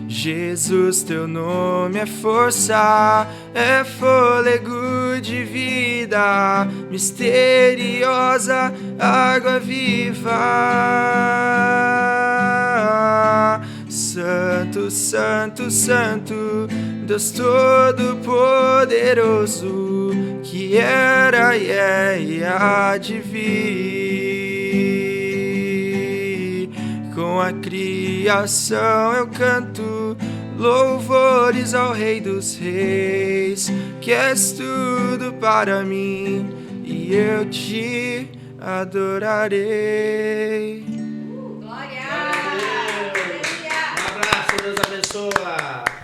[SPEAKER 3] Jesus, teu nome é força, é fôlego de vida, misteriosa água viva. Santo, Santo, Santo, Deus Todo-Poderoso, que era e é e há de vir. Com a criação eu canto louvores ao Rei dos Reis, que és tudo para mim e eu te adorarei.
[SPEAKER 1] Glória!
[SPEAKER 2] Um abraço, Deus abençoe.